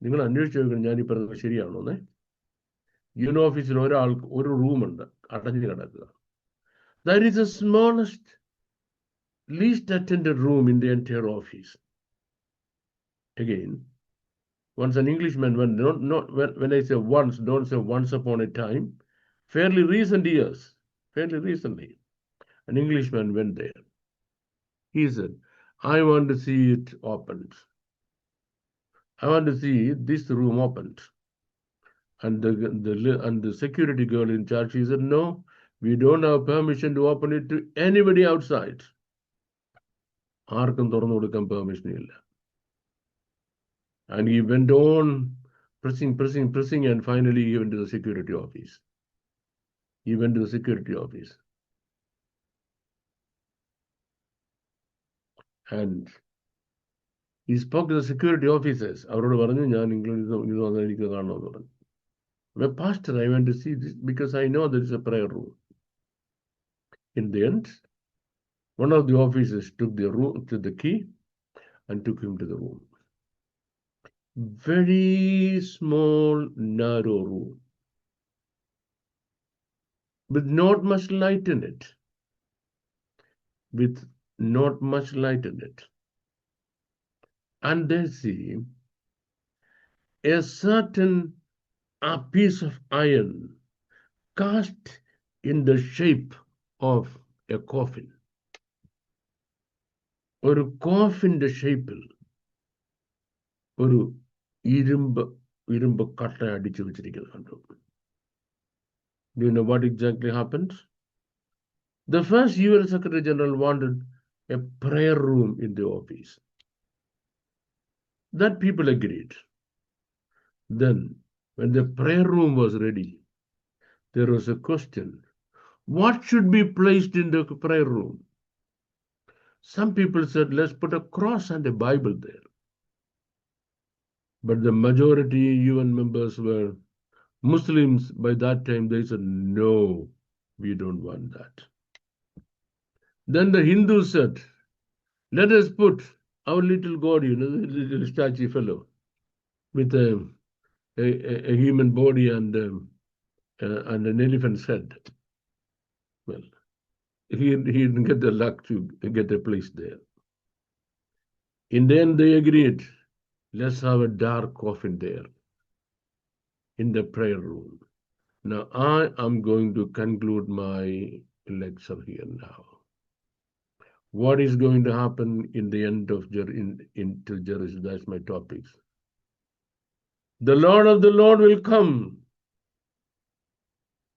നിങ്ങൾ അന്വേഷിച്ചു നോക്കണം ഞാൻ ഈ പറഞ്ഞത് ശരിയാണോന്നേ. UN ഓഫീസിൽ ഒരു റൂമുണ്ട് അടഞ്ഞു കിടക്കുക. That is the smallest, least attended room in the entire office. Again, once an Englishman went, when I say once, don't say once upon a time, fairly recent years, fairly recently, an Englishman went there. He said, I want to see it opened. I want to see this room opened. And the security girl in charge, she said, no, we don't have permission to open it to anybody outside. ആർക്കും തുറന്നു കൊടുക്കാൻ permission ഇല്ല. And he went on pressing, and finally he went to the security office. And he spoke to the security officers. അവരോട് പറഞ്ഞു, ഞാൻ ഇംഗ്ലണ്ടിൽ വന്നാൽ എനിക്ക് കാണണമെന്ന് പറഞ്ഞു. Well, Pastor, I went to see this because I know there is a prayer room. In the end, one of the officers took the key and took him to the room. Very small, narrow room with not much light in it. And they see a certain piece of iron cast in the shape of a coffin. ഒരു കോഫിന്റെ ഷേപ്പിൽ ഒരു ഇരുമ്പ് കട്ട അടിച്ചു വെച്ചിരിക്കുന്നത് കണ്ടു. Do you know what exactly happened? The first UN Secretary General wanted a prayer room in the office. That people agreed. Then, when the prayer room was ready, there was a question. What should be placed in the prayer room? Some people said, let's put a cross and a Bible there. But the majority UN members were Muslims. By that time, they said, no, we don't want that. Then the Hindus said, let us put our little God, the little statue fellow, with a human body and an elephant's head. Well, he didn't get the luck to get a place there. In the end, they agreed, let's have a dark coffin there in the prayer room. Now, I am going to conclude my lecture here now. What is going to happen in the end of into Jerusalem? That's my topic. The Lord of the Lord will come,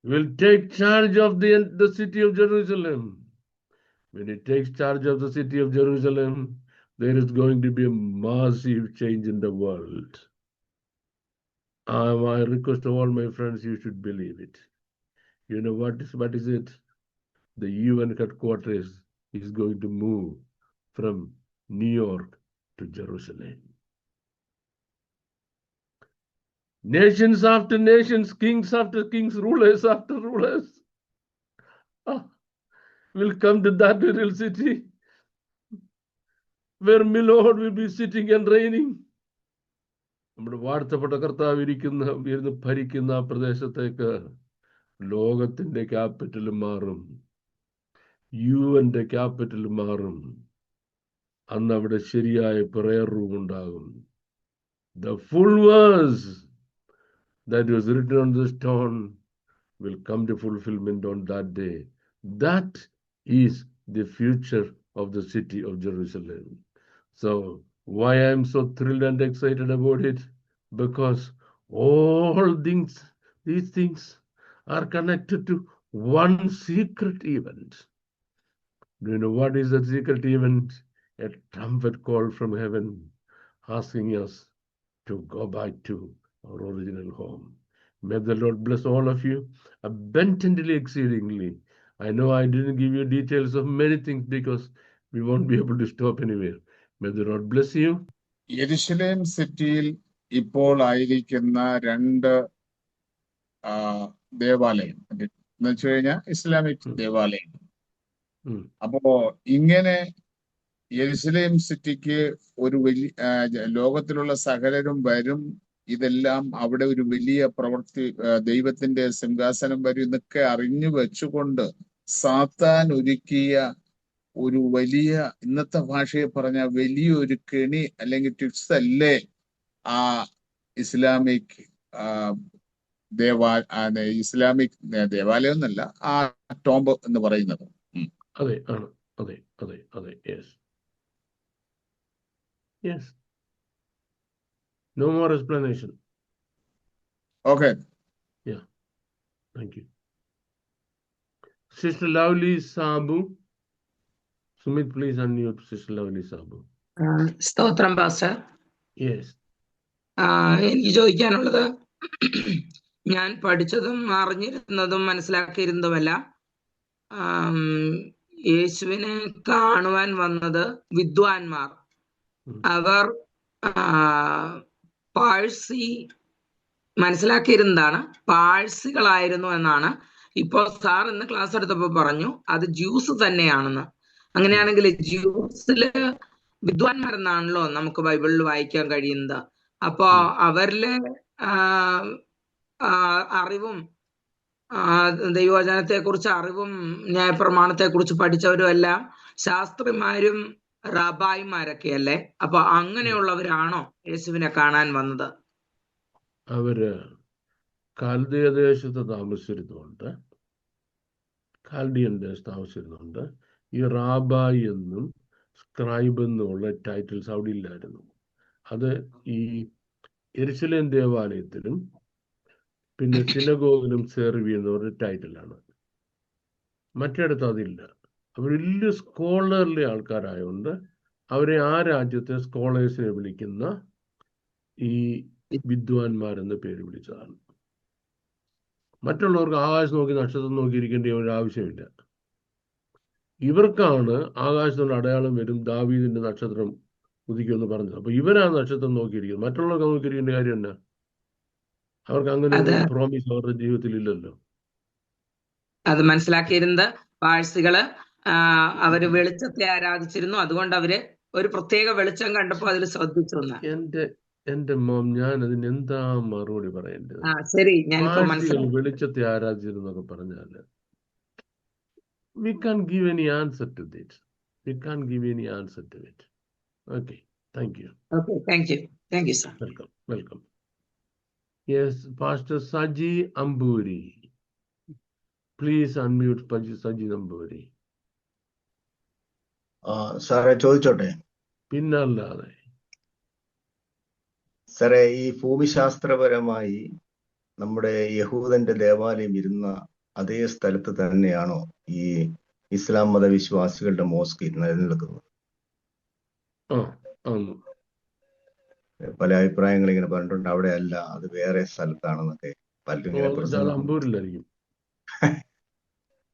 will take charge of the city of Jerusalem. When he takes charge of the city of Jerusalem, there is going to be a massive change in the world. I request to all my friends, you should believe it. You know what is it? The UN headquarters is going to move from New York to Jerusalem. Nations after nations, kings after kings, rulers after rulers will come to that little city where my Lord will be sitting and reigning. നമ്മുടെ വാഴ്ത്തപ്പെട്ട കർത്താവ് ഇരുന്ന് ഭരിക്കുന്ന ആ പ്രദേശത്തേക്ക് ലോകത്തിന്റെ capital മാറും, UN capital മാറും. അന്ന് അവിടെ ശരിയായ പ്രയർ റൂം ഉണ്ടാകും. The full verse that was written on the stone will come to fulfillment on that day. That is the future of the city of Jerusalem. So why I am so thrilled and excited about it? Because all these things are connected to one secret event. Do you know what is that secret event? A trumpet call from heaven asking us to go back to our original home. May the Lord bless all of you abundantly, exceedingly. I know I didn't give you details of many things because we won't be able to stop anywhere. May the Lord bless you. യെരുശലേം സിറ്റിയിൽ ഇപ്പോൾ ആയിരിക്കുന്ന രണ്ട് ദേവാലയം എന്ന് വെച്ച് കഴിഞ്ഞാൽ Islamic ദേവാലയം. അപ്പോ ഇങ്ങനെ യെരുശലേം സിറ്റിക്ക് ഒരു വലിയ ലോകത്തിലുള്ള സകലരും വരും, ഇതെല്ലാം അവിടെ ഒരു വലിയ പ്രവൃത്തി, ദൈവത്തിന്റെ സിംഹാസനം വരും എന്നൊക്കെ അറിഞ്ഞു വെച്ചുകൊണ്ട് സാത്താൻ ഒരുക്കിയ ഒരു വലിയ, ഇന്നത്തെ ഭാഷയെ പറഞ്ഞ വലിയൊരു കെണി അല്ലെങ്കിൽ ടിപ്സ് അല്ലേ ആ ഇസ്ലാമിക് ഇസ്ലാമിക് ദേവാലയം എന്നല്ല, ആ ടോംബ് എന്ന് പറയുന്നത്. അതെ ആണ്, അതെ അതെ അതെ. Yes. No more explanation. Okay. Yeah. Thank you. Sister Lovely Sabu. Sumit, please unmute Sister Lovely Sabu. സ്തോത്രം പാസ്റ്റർ. Yes. എനിക്ക് ചോദിക്കാനുള്ളത്, ഞാൻ പഠിച്ചതും അറിഞ്ഞിരുന്നതും മനസ്സിലാക്കിയിരുന്നതുമല്ല, യേശുവിനെ കാണുവാൻ വന്നത് വിദ്വാൻമാർ. അവർ പാഴ്സി മനസ്സിലാക്കിയിരുന്നതാണ്, പാഴ്സികളായിരുന്നു എന്നാണ്. ഇപ്പോൾ സാർ ഇന്ന് ക്ലാസ് എടുത്തപ്പോൾ പറഞ്ഞു അത് ജ്യൂസ് തന്നെയാണെന്ന്. അങ്ങനെയാണെങ്കിൽ ജ്യൂസില് വിദ്വാൻമാരെന്നാണല്ലോ നമുക്ക് ബൈബിളിൽ വായിക്കാൻ കഴിയുന്നത്. അപ്പൊ അവരിലെ അറിവും ദൈവവചനത്തെ കുറിച്ച് അറിവും ന്യായപ്രമാണത്തെ കുറിച്ച് പഠിച്ചവരും എല്ലാം ശാസ്ത്രിമാരും റാബായിമാരൊക്കെ അല്ലേ? അപ്പൊ അങ്ങനെയുള്ളവരാണോ യേശുവിനെ കാണാൻ വന്നത്? അവര് കാൽദിയദേശത്ത് താമസിച്ചിരുന്നുണ്ട്, കാൽഡിയൻ ദേശത്ത് താമസിച്ചിരുന്നുണ്ട്. ഈ റാബായി എന്നും സ്ക്രൈബ് എന്നുമുള്ള ടൈറ്റിൽസ് അവിടെ ഇല്ലായിരുന്നു. അത് ഈ യെരുശലേം ദേവാലയത്തിലും പിന്നെ സിനഗോഗിലും സെർവ് ചെയ്യുന്ന ഒരു ടൈറ്റിലാണ്. മറ്റിടത്ത് അതില്ല. അവർ വലിയ സ്കോളർലി ആൾക്കാരായതുകൊണ്ട് അവരെ ആ രാജ്യത്തെ സ്കോളേഴ്സിനെ വിളിക്കുന്ന ഈ വിദ്വാൻമാരെന്ന് പേര് വിളിച്ചതാണ്. മറ്റുള്ളവർക്ക് ആകാശം നോക്കി നക്ഷത്രം നോക്കിയിരിക്കേണ്ട ഒരു ആവശ്യമില്ല. ഇവർക്കാണ് ആകാശത്തുള്ള അടയാളം വരും, ദാവീദിന്റെ നക്ഷത്രം ഉദിക്കുമെന്ന് പറഞ്ഞത്. അപ്പൊ ഇവരാ നക്ഷത്രം നോക്കിയിരിക്കുന്നത്, മറ്റുള്ളവർക്ക് നോക്കിയിരിക്കേണ്ട കാര്യം എന്നാ? അവർക്ക് അങ്ങനെ ഒരു പ്രോമിസ് അവരുടെ ജീവിതത്തിൽ ഇല്ലല്ലോ. അത് മനസ്സിലാക്കിയിരുന്നത് പാഴ്സികള് അവര് വെളിച്ചത്തെ ആരാധിച്ചിരുന്നു, അതുകൊണ്ട് അവര് ഒരു പ്രത്യേക വെളിച്ചം കണ്ടപ്പോ അതിൽ ശ്രദ്ധിച്ചു. എന്റെ മോം, ഞാൻ അതിന് എന്താ മറുപടി പറയേണ്ടത്? ശരി, ഞാൻ വെളിച്ചത്തെ ആരാധിച്ചിരുന്നൊക്കെ പറഞ്ഞാല് we can't give any answer to this. We can't give any answer to it. Okay, thank you. Okay, thank you sir. Welcome. Yes, Pastor Saji Amburi, please unmute Saji Amburi. സാറേ ചോദിച്ചോട്ടെ? പിന്നല്ലാതെ സാറേ, ഈ ഭൂമിശാസ്ത്രപരമായി നമ്മുടെ യഹൂദന്റെ ദേവാലയം ഇരുന്ന അതേ സ്ഥലത്ത് തന്നെയാണോ ഈ ഇസ്ലാം മതവിശ്വാസികളുടെ മോസ്ക് നിലനിൽക്കുന്നത്? പല അഭിപ്രായങ്ങൾ ഇങ്ങനെ പറഞ്ഞിട്ടുണ്ട്, അവിടെ അല്ല, അത് വേറെ സ്ഥലത്താണെന്നൊക്കെ പലരും ഇങ്ങനെ അമ്പൂരിലായിരിക്കും.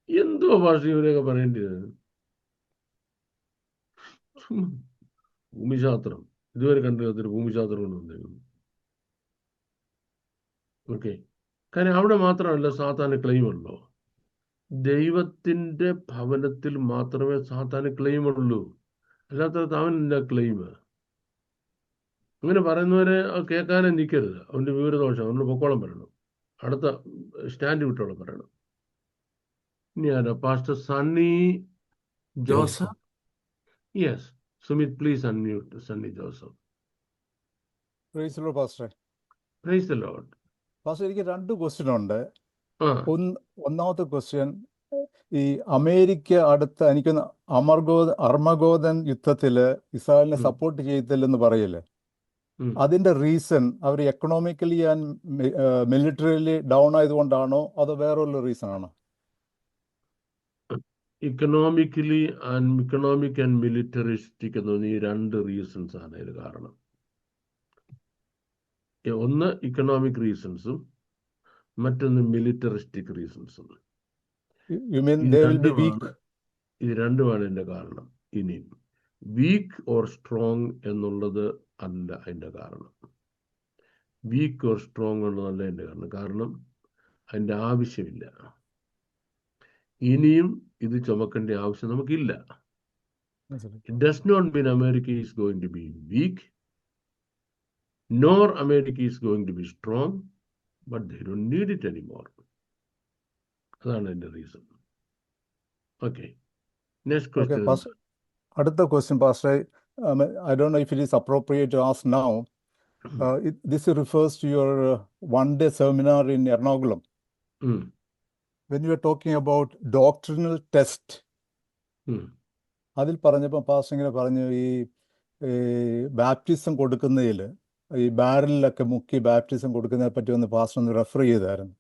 എന്തോ ഭാഷ ഇവരെയൊക്കെ പറയേണ്ടത്? ഭൂമിശാസ്ത്രം ഇതുവരെ കണ്ടു ഭൂമിശാസ്ത്രം കൊണ്ട് വന്നേക്കുന്നു. ഓക്കെ, കാര്യം അവിടെ മാത്രമല്ല സാത്താന് ക്ലെയിം ഉള്ളൂ. ദൈവത്തിന്റെ ഭവനത്തിൽ മാത്രമേ സാത്താന് ക്ലെയിം ഉള്ളൂ, അല്ലാത്തടത്ത് അവനില്ല ക്ലെയിം. അങ്ങനെ പറയുന്നവരെ കേൾക്കാനേ നിൽക്കരുത്. അവന്റെ വിവരദോഷം, അവനോട് പൊക്കോളം പറയണം, അടുത്ത സ്റ്റാൻഡ് വിട്ടോളം പറയണം. ഇനി ആരാ? Pastor Sunny Joseph. Yes, Sumit please unmute Sunny Joseph. Price the Lord pastor. Price the Lord. Pastor, എനിക്ക് 2 ക്വസ്റ്റ്യൻ ഉണ്ട്. ഒന്നാമത്തെ ക്വസ്റ്റ്യൻ, ഈ അമേരിക്ക അടുത്ത എനിക്കൊന്ന് അർമഗോദൻ യുദ്ധത്തില് ഇസ്രായേലിനെ സപ്പോർട്ട് ചെയ്തില്ലെന്ന് പറയില്ലേ, അതിന്റെ റീസൺ അവർ എക്കണോമിക്കലി ആൻഡ് മിലിറ്ററിലി ഡൗൺ ആയതുകൊണ്ടാണോ അതോ വേറൊരു റീസൺ ആണോ? ഇക്കണോമിക് ആൻഡ് മിലിറ്ററിസ്റ്റിക് എന്ന് പറഞ്ഞ ഈ 2 റീസൺസ് ആണ് ഇത് കാരണം. ഒന്ന് ഇക്കണോമിക് റീസൺസും മറ്റൊന്ന് മിലിറ്ററിസ്റ്റിക് റീസൺസും. ഇത് രണ്ടുമാണ് എൻ്റെ കാരണം. ഇനി വീക്ക് ഓർ സ്ട്രോങ് എന്നുള്ളത് അല്ല അതിൻ്റെ കാരണം. വീക്ക് ഓർ സ്ട്രോങ് എന്നുള്ളതല്ല എൻ്റെ കാരണം. കാരണം അതിൻ്റെ ആവശ്യമില്ല. ഇനിയും ഇത് ചുമക്കേണ്ട ആവശ്യം നമുക്കില്ല. It does not mean America is going to be weak, nor America is going to be strong, but they don't need it anymore. അതാണ് എൻ്റെ റീസൺ. Okay, next question. അടുത്ത question pastor, I don't know if it is appropriate to ask now. This refers to your one-day seminar in Ernakulam. When you were talking about doctrinal test, അതിൽ പറഞ്ഞപ്പോൾ pastor ഇങ്ങനെ പറഞ്ഞു, ഈ baptism കൊടുക്കുന്നതിൽ ഈ ബാരലിലൊക്കെ മുക്കി baptism കൊടുക്കുന്നതിനെ പറ്റി ഒന്ന് പാസ്റ്റർ ഒന്ന് റെഫർ ചെയ്തായിരുന്നു.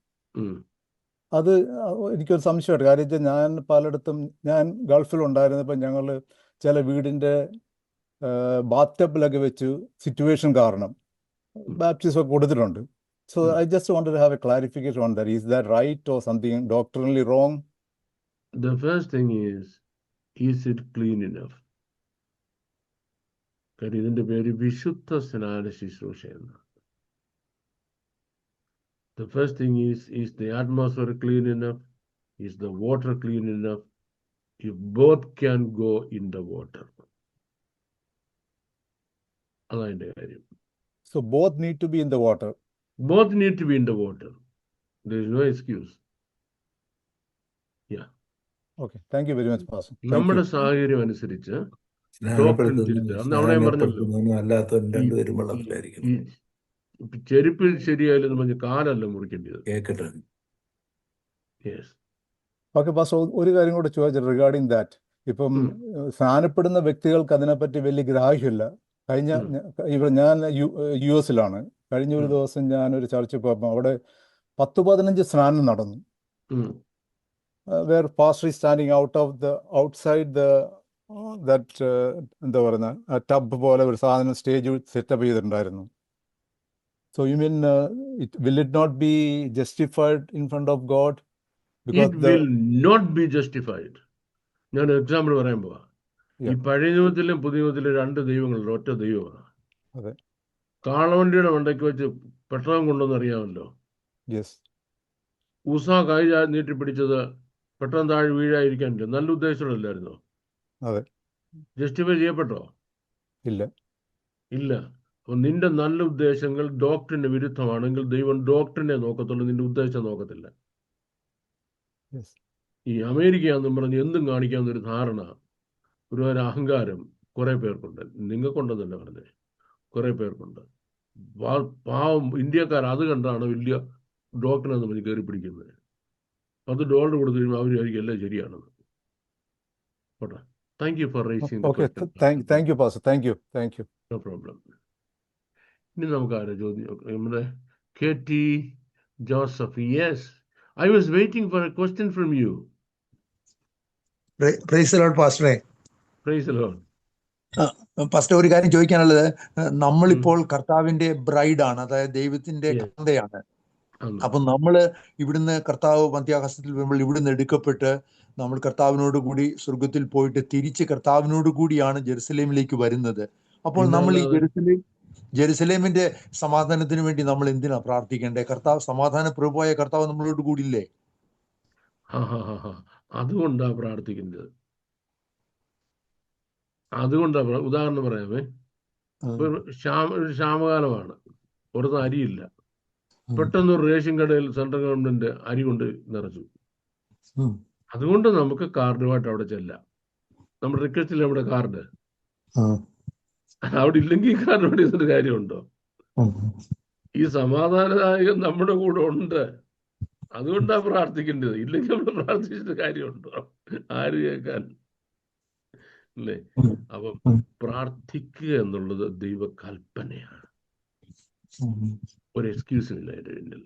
അത് എനിക്കൊരു സംശയമുണ്ട്. കാര്യം വെച്ചാൽ ഞാൻ പലയിടത്തും, ഞാൻ ഗൾഫിലുണ്ടായിരുന്നപ്പോൾ ഞങ്ങൾ ചില വീടിൻ്റെ ബാത്ടബിലൊക്കെ വെച്ച് സിറ്റുവേഷൻ കാരണം ബാപ്റ്റിസം ഒക്കെ കൊടുത്തിട്ടുണ്ട്. So I just want to have a clarification on that. Is that right or something doctrinally wrong? The first thing is it clean enough? കാര്യം ഇതിന്റെ പേര് വിശുദ്ധ സ്നാന ശുശ്രൂഷ എന്നാണ്. The first thing is the atmosphere clean enough? Is the water clean enough? If both can go in the water. അതതിന്റെ കാര്യം. So both need to be in the water. Both need to be in the water. There is no excuse. Yeah. Okay. Thank you very much, Pastor. Thank നമ്മുടെ you. സാഹചര്യം അനുസരിച്ച് ഡോക്ടറിന് തിരിച്ച് അന്ന് അവിടെ ഞാൻ പറഞ്ഞല്ലോ, അല്ലാത്തവരും ഈ രണ്ടുപേരും ഈ വെള്ളത്തിലായിരിക്കും. ഈ ചെരുപ്പ് ശരിയായാലും പറഞ്ഞ് കാലല്ല മുറിക്കേണ്ടത്. കേക്കട്ടെ. യെസ്. ഓക്കെ പാസ്റ്റർ, ഒരു കാര്യം കൂടെ ചോദിച്ചത് റിഗാർഡിങ് ദാറ്റ്. ഇപ്പം സ്നാനപ്പെടുന്ന വ്യക്തികൾക്ക് അതിനെപ്പറ്റി വലിയ ഗ്രാഹ്യമില്ല. ഇവിടെ ഞാൻ US-ലാണ്. കഴിഞ്ഞ ഒരു ദിവസം ഞാനൊരു ചർച്ചിൽ പോയപ്പോൾ അവിടെ 10-15 സ്നാനം നടന്നു. Where pastor is standing outside that എന്താ പറയുന്ന ടബ് പോലെ ഒരു സാധനം സ്റ്റേജ് സെറ്റപ്പ് ചെയ്തിട്ടുണ്ടായിരുന്നു. So you mean will it not be justified in front of God? Because It will not be justified. ഞാൻ എക്സാമ്പിൾ പറയാൻ പോവാ. ഈ പഴയ നിയമത്തിലും പുതിയ നിയമത്തിലും 2 ദൈവങ്ങളുണ്ട്, ഒറ്റ ദൈവമാണ്. അതെ. കാളവണ്ടിയുടെ മണ്ടയ്ക്ക് വെച്ച് പെട്രോൾ കൊണ്ടുവന്ന് അറിയാമല്ലോ. യെസ്. ഉസ കൈ നീട്ടിപ്പിടിച്ചത് പെട്ടെന്ന് താഴെ വീഴാതിരിക്കാനില്ല, നല്ല ഉദ്ദേശമുള്ളല്ലായിരുന്നോ? അതെ. ജസ്റ്റിഫൈ ചെയ്യപ്പെട്ടോ? ഇല്ല. ഇല്ല. അപ്പൊ നിന്റെ നല്ല ഉദ്ദേശങ്ങൾ ഡോക്ടറിന് വിരുദ്ധമാണെങ്കിൽ ദൈവം ഡോക്ടറിനെ നോക്കത്തുള്ളൂ, നിന്റെ ഉദ്ദേശം നോക്കത്തില്ല. ഈ അമേരിക്കയാണെന്നും പറഞ്ഞ് എന്തും കാണിക്കാവുന്നൊരു ധാരണ, ഒരു അഹങ്കാരം കുറെ പേർക്കുണ്ട്. നിങ്ങൾക്കുണ്ടെന്നല്ല പറഞ്ഞത്, കുറെ പേർക്കുണ്ട്. പാവം ഇന്ത്യക്കാർ അത് കണ്ടാണ് വലിയ ഡോക്ടറെ നമ്മൾ കയറി പിടിക്കുന്നത്. $10 കൊടുത്തു കഴിയുമ്പോൾ അവർ ആയിരിക്കും എല്ലാം ശരിയാണെന്ന്. ഓട്ടെ. Thank you for raising. Thank you pastor. Thank you. No problem. ഇനി നമുക്ക് ആരോ ചോദ്യം, നമ്മുടെ KT Joseph. Yes, I was waiting for a question from you. Praise the Lord പാസ്റ്ററെ. Praise the Lord. പാസ്റ്റർ, ഒരു കാര്യം ചോദിക്കാനുള്ളത്, നമ്മളിപ്പോൾ കർത്താവിന്റെ ബ്രൈഡാണ്, അതായത് ദൈവത്തിന്റെ കാന്തയാണ്. അപ്പൊ നമ്മള് ഇവിടുന്ന് കർത്താവ് മധ്യാകാശത്തിൽ വരുമ്പോൾ ഇവിടുന്ന് എടുക്കപ്പെട്ട് നമ്മൾ കർത്താവിനോട് കൂടി സ്വർഗത്തിൽ പോയിട്ട് തിരിച്ച് കർത്താവിനോട് കൂടിയാണ് ജെറുസലേമിലേക്ക് വരുന്നത്. അപ്പോൾ നമ്മൾ ഈ ജെറുസലേമിന്റെ സമാധാനത്തിന് വേണ്ടി നമ്മൾ എന്തിനാ പ്രാർത്ഥിക്കേണ്ടേ? കർത്താവ് സമാധാന പ്രഭുവായ കർത്താവ് നമ്മളോട് കൂടിയില്ലേ? അതുകൊണ്ടാ പ്രാർത്ഥിക്കുന്നത്. ഉദാഹരണം പറയാമേ. ഒരു ക്ഷാമകാലമാണ്, പുറത്ത് അരിയില്ല. പെട്ടെന്ന് ഒരു റേഷൻ കടയിൽ സെൻട്രൽ ഗവൺമെന്റ് അരി കൊണ്ട് നിറച്ചു. അതുകൊണ്ട് നമുക്ക് കാർഡുമായിട്ട് അവിടെ ചെല്ലാം. നമ്മുടെ റിക്വസ്റ്റിൽ നമ്മുടെ കാർഡ് അവിടെ ഇല്ലെങ്കിൽ കാർഡ് വേണ്ടിയൊരു കാര്യമുണ്ടോ? ഈ സമാധാനദായകൻ നമ്മുടെ കൂടെ ഉണ്ട്, അതുകൊണ്ടാ പ്രാർത്ഥിക്കേണ്ടത്. ഇല്ലെങ്കിൽ നമ്മൾ പ്രാർത്ഥിച്ചിട്ട് കാര്യമുണ്ടോ? ആര് കേൾക്കാൻ അല്ലേ? അപ്പം പ്രാർത്ഥിക്കുക എന്നുള്ളത് ദൈവകൽപ്പനയാണ്, ഒരു എക്സ്ക്യൂസും ഇല്ല അതിന്റെ പിന്നിൽ.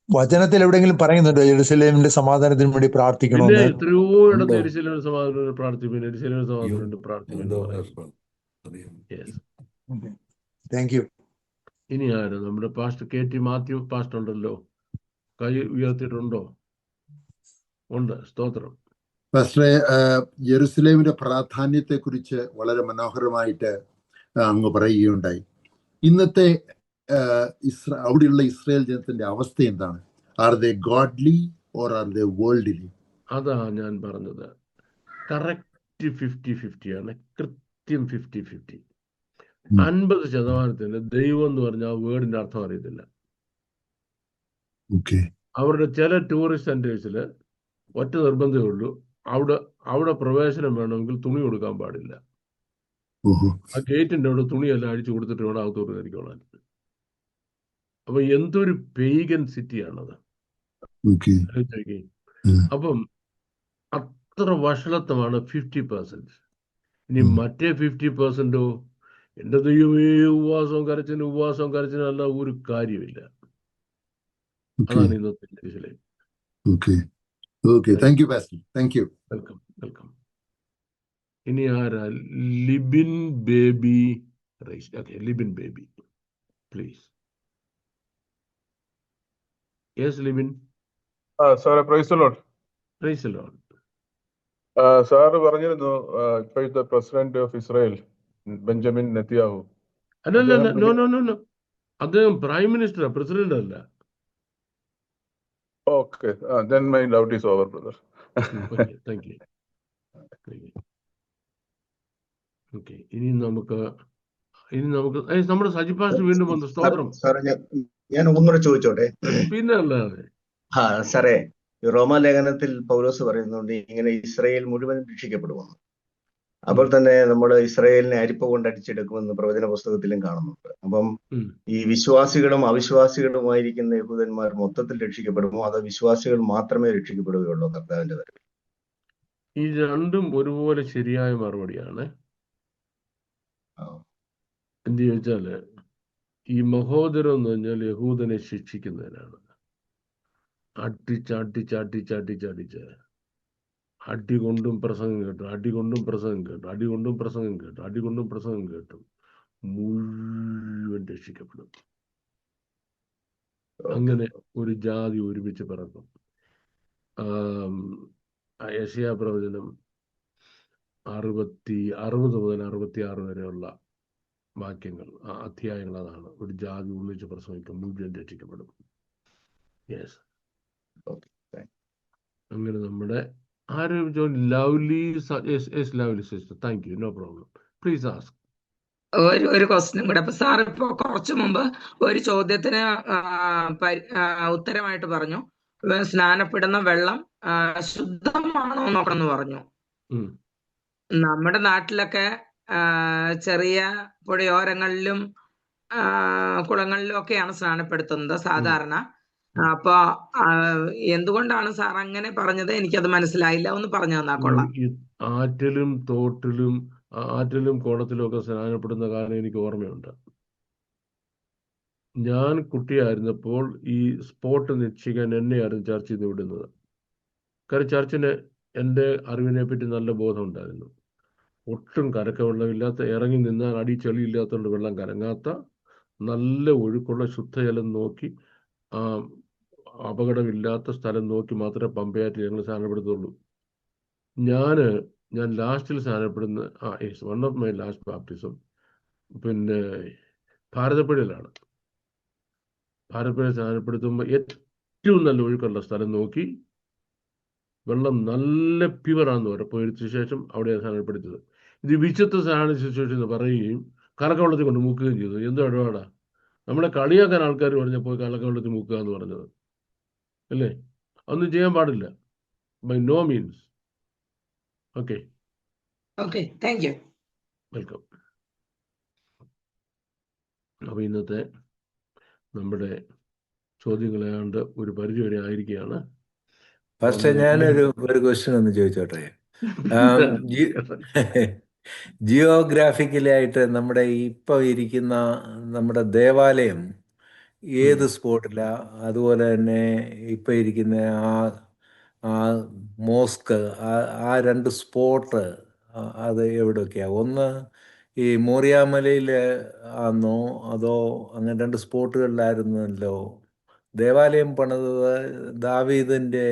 വചനത്തിൽ എവിടെയെങ്കിലും പറയുന്നുണ്ടോ ജെറുസലേമിന്റെ സമാധാനത്തിന് വേണ്ടി പ്രാർത്ഥിക്കണോ? എത്രയോ ഇടത്ത് യെരുശലേമിന്റെ സമാധാനത്തിന് പ്രാർത്ഥിപ്പിക്കുന്നു, യെരുശലേമിന്റെ സമാധാനത്തിന് പ്രാർത്ഥിക്കുന്നു. Thank you. ഇനി ആര്? നമ്മുടെ പാസ്റ്റർ KT മാത്യു പാസ്റ്റർ ഉണ്ടല്ലോ, കൈ ഉയർത്തിയിട്ടുണ്ടോ? ഉണ്ട്. സ്തോത്രം. പാസ്റ്ററെ, യെരുസലേമിന്റെ പ്രാധാന്യത്തെ കുറിച്ച് വളരെ മനോഹരമായിട്ട് അങ്ങ് പറയുകയുണ്ടായി. ഇന്നത്തെ അവിടെയുള്ള ഇസ്രായേൽ ജനത്തിന്റെ അവസ്ഥ എന്താണ്? Are they godly or are they worldly? അതാ ഞാൻ പറഞ്ഞത്. കറക്റ്റ് 50-50 ആണ്, കൃത്യം 50-50. 50% ദൈവം എന്ന് പറഞ്ഞാൽ വേർഡിന്റെ അർത്ഥം അറിയത്തില്ല. അവരുടെ ചില ടൂറിസ്റ്റ് സെന്റേഴ്സിൽ ഒറ്റ നിർബന്ധമേ ഉള്ളൂ, അവിടെ പ്രവേശനം വേണമെങ്കിൽ തുണി കൊടുക്കാൻ പാടില്ല. ആ ഗേറ്റിന്റെ അവിടെ തുണിയെല്ലാം അഴിച്ചു കൊടുത്തിട്ട് വേണം അകത്തോട്ട് കയറിക്കോളാൻ. അപ്പൊ എന്തൊരു പെയ്ഗൻ സിറ്റിയാണത്. അപ്പം അത്ര വഷളത്വമാണ് 50%. ഇനി മറ്റേ 50%ഓ, എന്റെ ദൈവമേ ഉപവാസവും കരച്ചിനും അല്ല ഒരു കാര്യമില്ല. അതാണ് ഇന്നത്തെ യെരുശലേം. Okay okay, thank you pastor, thank you. Welcome welcome. ഇനി ആരാ? Libin Baby raise. Okay, Libin Baby please. Yes Libin. സാറേ praise the Lord. Praise the Lord. Sir പറഞ്ഞിരുന്നു ഇപ്പോഴത്തെ president of Israel Benjamin Netanyahu. അല്ലല്ല, നോ നോ നോ നോ, അദ്ദേഹം പ്രൈം മിനിസ്റ്റർ, പ്രസിഡന്റ് അല്ല. Okay, then my doubt is over, brother. Okay, thank you. Okay, ഇനി നമുക്ക് നമ്മുടെ Saji pastor വീണ്ടും വന്നു. സ്തോത്രം. സാറേ ഞാൻ ഒന്നുകൂടെ ചോദിച്ചോട്ടെ? പിന്നെ അല്ലാതെ സാറേ, റോമാലേഖനത്തിൽ പൗലോസ് പറയുന്നുണ്ട് ഇങ്ങനെ ഇസ്രായേൽ മുഴുവൻ രക്ഷിക്കപ്പെടുമെന്ന്. അപ്പോൾ തന്നെ നമ്മൾ ഇസ്രായേലിനെ അരിപ്പ കൊണ്ട് അടിച്ചെടുക്കുമെന്ന് പ്രവചന പുസ്തകത്തിലും കാണുന്നുണ്ട്. അപ്പം ഈ വിശ്വാസികളും അവിശ്വാസികളുമായിരിക്കുന്ന യഹൂദന്മാർ മൊത്തത്തിൽ രക്ഷിക്കപ്പെടുമോ, അതോ വിശ്വാസികൾ മാത്രമേ രക്ഷിക്കപ്പെടുകയുള്ളൂ കർത്താവിന്റെ വരവിൽ? ഈ രണ്ടും ഒരുപോലെ ശരിയായ മറുപടിയാണ്. എന്ത് ചോദിച്ചാല്, ഈ മഹോദരം എന്ന് പറഞ്ഞാൽ യഹൂദനെ ശിക്ഷിക്കുന്നതിനാണ്. അടിച്ചടിച്ചടിച്ചടിച്ചടിച്ച് അടികൊണ്ടും പ്രസംഗം കേട്ടു, അടികൊണ്ടും പ്രസംഗം കേട്ടു, അടികൊണ്ടും പ്രസംഗം കേട്ടു, അടികൊണ്ടും പ്രസംഗം കേട്ടു, മുഴുവൻ രക്ഷിക്കപ്പെടും. അങ്ങനെ ഒരു ജാതി ഒരുമിച്ച് പിറക്കും. യെശയ്യാ പ്രവചനം 60 മുതൽ 66 വരെയുള്ള വാക്യങ്ങൾ, അധ്യായങ്ങൾ, അതാണ്. ഒരു ജാതി ഒന്നിച്ച് പ്രസംഗിക്കും, മുഴുവൻ രക്ഷിക്കപ്പെടും. യെസ്. അങ്ങനെ നമ്മുടെ lovely sister, thank you, no problem, please ask. ഒരു ക്വസ്റ്റ്യനും കൂടെ. അപ്പൊ സാർ ഇപ്പോ കുറച്ചു മുമ്പ് ഒരു ചോദ്യത്തിന് ഉത്തരമായിട്ട് പറഞ്ഞു, സ്നാനപ്പെടുന്ന വെള്ളം ശുദ്ധമാണോ നോക്കണമെന്ന് പറഞ്ഞു. നമ്മുടെ നാട്ടിലൊക്കെ ചെറിയ പുഴയോരങ്ങളിലും കുളങ്ങളിലും ഒക്കെയാണ് സ്നാനപ്പെടുത്തുന്നത് സാധാരണ. അപ്പൊ എന്തുകൊണ്ടാണ് സാർ അങ്ങനെ പറഞ്ഞത്? എനിക്കത് മനസ്സിലായില്ല, ഒന്ന് പറഞ്ഞു തന്നാ കൊള്ളാം. ആറ്റിലും കുളത്തിലും ഒക്കെ സ്നാനപ്പെടുന്ന കാലം എനിക്ക് ഓർമ്മയുണ്ട്. ഞാൻ കുട്ടിയായിരുന്നപ്പോൾ ഈ സ്പോട്ട് നിശ്ചയിക്കാൻ എന്നെയായിരുന്നു ചർച്ചിൽ നിന്ന് വിടുന്നത്. കാരണം ചർച്ചിന് എൻ്റെ അറിവിനെ പറ്റി നല്ല ബോധം ഉണ്ടായിരുന്നു. ഒട്ടും കരക്ക വെള്ളമില്ലാത്ത, ഇറങ്ങി നിന്നാൽ അടി ചെളിയില്ലാത്തതുകൊണ്ട് വെള്ളം കലങ്ങാത്ത, നല്ല ഒഴുക്കുള്ള ശുദ്ധജലം നോക്കി, അപകടമില്ലാത്ത സ്ഥലം നോക്കി മാത്രമേ പമ്പയായിട്ട് ഞങ്ങൾ സ്നാനപ്പെടുത്തുള്ളൂ. ഞാൻ ലാസ്റ്റിൽ സ്നാനപ്പെടുന്ന one of my last baptism പിന്നെ ഭാരതപ്പുഴയിലാണ്. ഭാരതപ്പുഴ സ്നാനപ്പെടുത്തുമ്പോൾ ഏറ്റവും നല്ല ഒഴുക്കുള്ള സ്ഥലം നോക്കി, വെള്ളം നല്ല പ്യുവറാന്ന് ഉറപ്പുവരുത്തിയ ശേഷം അവിടെയാണ് സ്നാനപ്പെടുത്തിയത്. ഇത് വിശുദ്ധ സ്നാന ശുശ്രൂഷ എന്ന് പറയുകയും കലക്കവെള്ളത്തിൽ കൊണ്ട് മുക്കുകയും ചെയ്തു. എന്തോ ഇടപാടാ? നമ്മളെ കളിയാക്കാൻ ആൾക്കാർ പറഞ്ഞപ്പോൾ കലക്കവെള്ളത്തിൽ മുക്കുക എന്ന് പറഞ്ഞത് അല്ലേ? അതൊന്നും ചെയ്യാൻ പാടില്ല, by no means. Okay, thank you, welcome. അപ്പോൾ ഇന്നത്തെ നമ്മുടെ ചോദ്യങ്ങളാണ്ട് ഒരു പരിധി വരെ ആയിരിക്കുകയാണ്. പക്ഷേ ഞാനൊരു ക്വസ്റ്റ്യൻ ഒന്ന് ചോദിച്ചോട്ടെ? ജിയോഗ്രാഫിക്കലായിട്ട് നമ്മുടെ ഇപ്പോൾ ഇരിക്കുന്ന നമ്മുടെ ദേവാലയം ഏത് സ്പോട്ടിലാ? അതുപോലെ തന്നെ ഇപ്പം ഇരിക്കുന്ന ആ മോസ്ക്, ആ രണ്ട് സ്പോട്ട് അത് എവിടെയൊക്കെയാ? ഒന്ന് ഈ മോറിയാമലയിൽ ആണോ, അതോ അങ്ങനെ രണ്ട് സ്പോട്ടുകളിലായിരുന്നല്ലോ ദേവാലയം പണിതത്? ദാവീദിൻ്റെ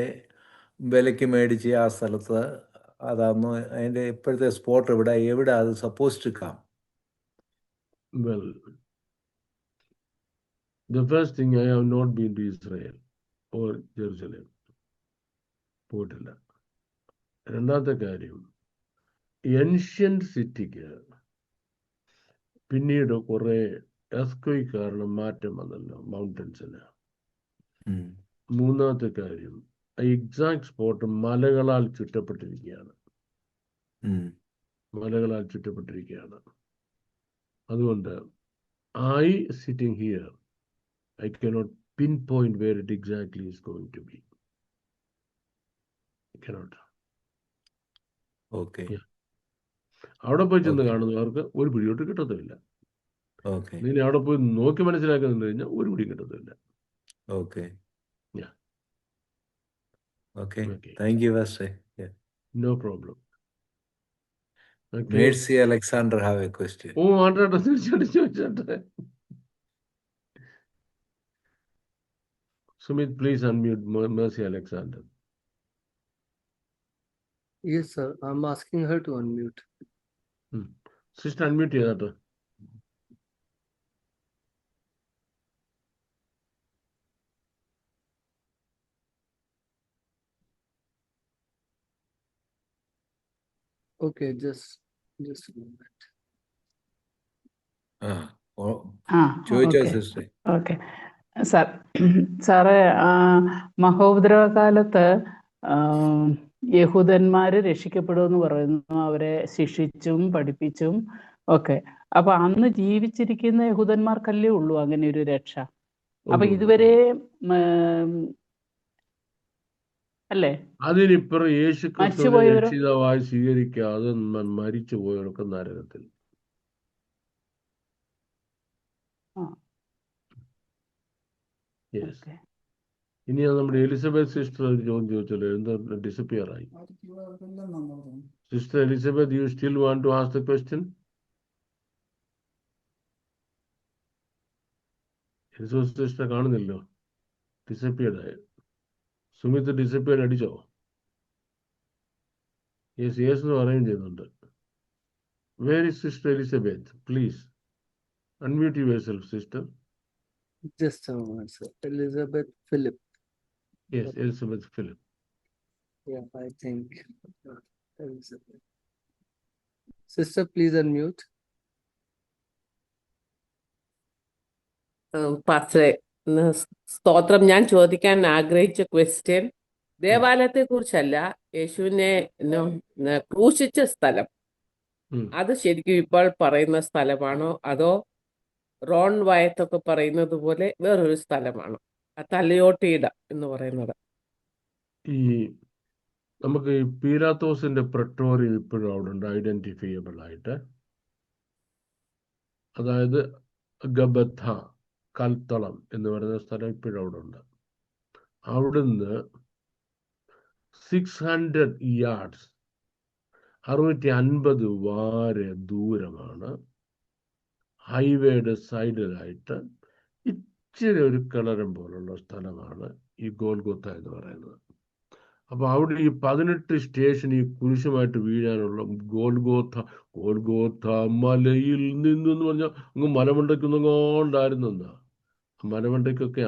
വിലയ്ക്ക് മേടിച്ച് ആ സ്ഥലത്ത് അതാണോ? അതിൻ്റെ ഇപ്പോഴത്തെ സ്പോട്ട് എവിടെ അത് suppose to come? Well, the first thing, I have not been to Israel or Jerusalem. പോയിട്ടില്ല. രണ്ടാമത്തെ കാര്യം, ഏൻഷ്യന്റ് സിറ്റിക്ക് പിന്നീട് കുറെ എർത്ത്ക്വേക്ക് കാരണം മാറ്റം വന്നല്ലോ മൗണ്ടൻസിന്. മൂന്നാമത്തെ കാര്യം, എക്സാക്ട് സ്പോട്ട് മലകളാൽ ചുറ്റപ്പെട്ടിരിക്കുകയാണ്. അതുകൊണ്ട് sitting here, I cannot pinpoint where it exactly is going to be. I cannot. Okay. അവിടെ പോയി ചെന്ന് കാണുന്നവർക്ക് ഒരു പിടിയോട്ട് കിട്ടത്തില്ല. നീ അവിടെ പോയി നോക്കി മനസ്സിലാക്കുന്നുണ്ട് കഴിഞ്ഞാൽ ഒരു പിടിയും കിട്ടത്തില്ല. Okay. Okay. Okay. Thank you, Pastor. Yeah. No problem. Okay. Mercy Alexander have a question. ഓ ആണ്ടെ തീർച്ചയായിട്ടും ചോദിച്ചോട്ടെ. Sumit, please unmute Mercy Alexander. Yes, sir. I'm asking her to unmute. Sister, unmute ചെയ്താട്ടോ. Okay, just a moment. ചോദിച്ചോ okay sister. Okay സാറേ, മഹോപദ്രവകാലത്ത് യഹൂദന്മാര് രക്ഷിക്കപ്പെടുമെന്ന് പറയുന്നു, അവരെ ശിക്ഷിച്ചും പഠിപ്പിച്ചും ഒക്കെ. അപ്പൊ അന്ന് ജീവിച്ചിരിക്കുന്ന യഹൂദന്മാർക്കല്ലേ ഉള്ളൂ അങ്ങനെ ഒരു രക്ഷ. അപ്പൊ ഇതുവരെ അല്ലേ അതിനിപ്പുറം യേശു ക്രിസ്തുവിനെ മരിച്ചുപോയവരോ? രക്ഷിതാവായി സ്വീകരിക്കാതെ മരിച്ചു പോയവർക്ക് നരകത്തിൽ. യെസ്. ഓക്കെ. ഇനി നമ്മുടെ എലിസബത്ത് സിസ്റ്റർ ഒരു ചോദ്യം ചോദിച്ചല്ലോ, എന്താ ഡിസപ്പിയർ ആയി? Sister Elizabeth, you still want to ask the question? Elizabeth sister കാണുന്നില്ലോ, ഡിസപ്പിയർഡ് ആയി. സുമിത്ത് ഡിസപ്പിയർഡ് അടിച്ചോ? യെസ് യെസ് എന്ന് പറയുകയും ചെയ്യുന്നുണ്ട്. Where is sister Elizabeth? Please unmute yourself, sister. Just a moment, sir. Elizabeth Philip. Yes, Elizabeth Philip. Yeah, I think Elizabeth. Sister, please unmute. പാസ്റ്ററെ, സ്തോത്രം. ഞാൻ ചോദിക്കാൻ ആഗ്രഹിച്ച ക്വസ്റ്റ്യൻ ദേവാലയത്തെ കുറിച്ചല്ല, യേശുവിനെ ക്രൂശിച്ച സ്ഥലം. അത് ശരിക്കും ഇപ്പോൾ പറയുന്ന സ്ഥലമാണോ, അതോ റോൺ വയത്തൊക്കെ പറയുന്നത് പോലെ വേറൊരു സ്ഥലമാണോ? തലയോട്ടിയിട എന്ന് പറയുന്നത്. ഈ നമുക്ക് ഈ പീലാത്തോസിന്റെ പ്രട്ടോറിയം ഇപ്പോഴും അവിടെ ഉണ്ട്, ഐഡന്റിഫിയബിൾ ആയിട്ട്. അതായത് ഗബഥ, കൽത്തളം എന്ന് പറയുന്ന സ്ഥലം ഇപ്പോഴും അവിടെ ഉണ്ട്. അവിടുന്ന് 600 yards 650 വാര ദൂരമാണ് ഹൈവേയുടെ സൈഡിലായിട്ട് ഇച്ചിരി ഒരു കളരം പോലുള്ള സ്ഥലമാണ് ഈ ഗോൽഗോത്ത എന്ന് പറയുന്നത്. അപ്പൊ അവിടെ ഈ 18 സ്റ്റേഷൻ ഈ കുരിശുമായിട്ട് വീഴാനുള്ള ഗോൽഗോത്ത മലയിൽ നിന്നെന്ന് പറഞ്ഞാൽ അങ്ങ് മലമണ്ടയ്ക്കൊന്നുകൊണ്ടായിരുന്നെന്നാ. മലമണ്ടയ്ക്കൊക്കെ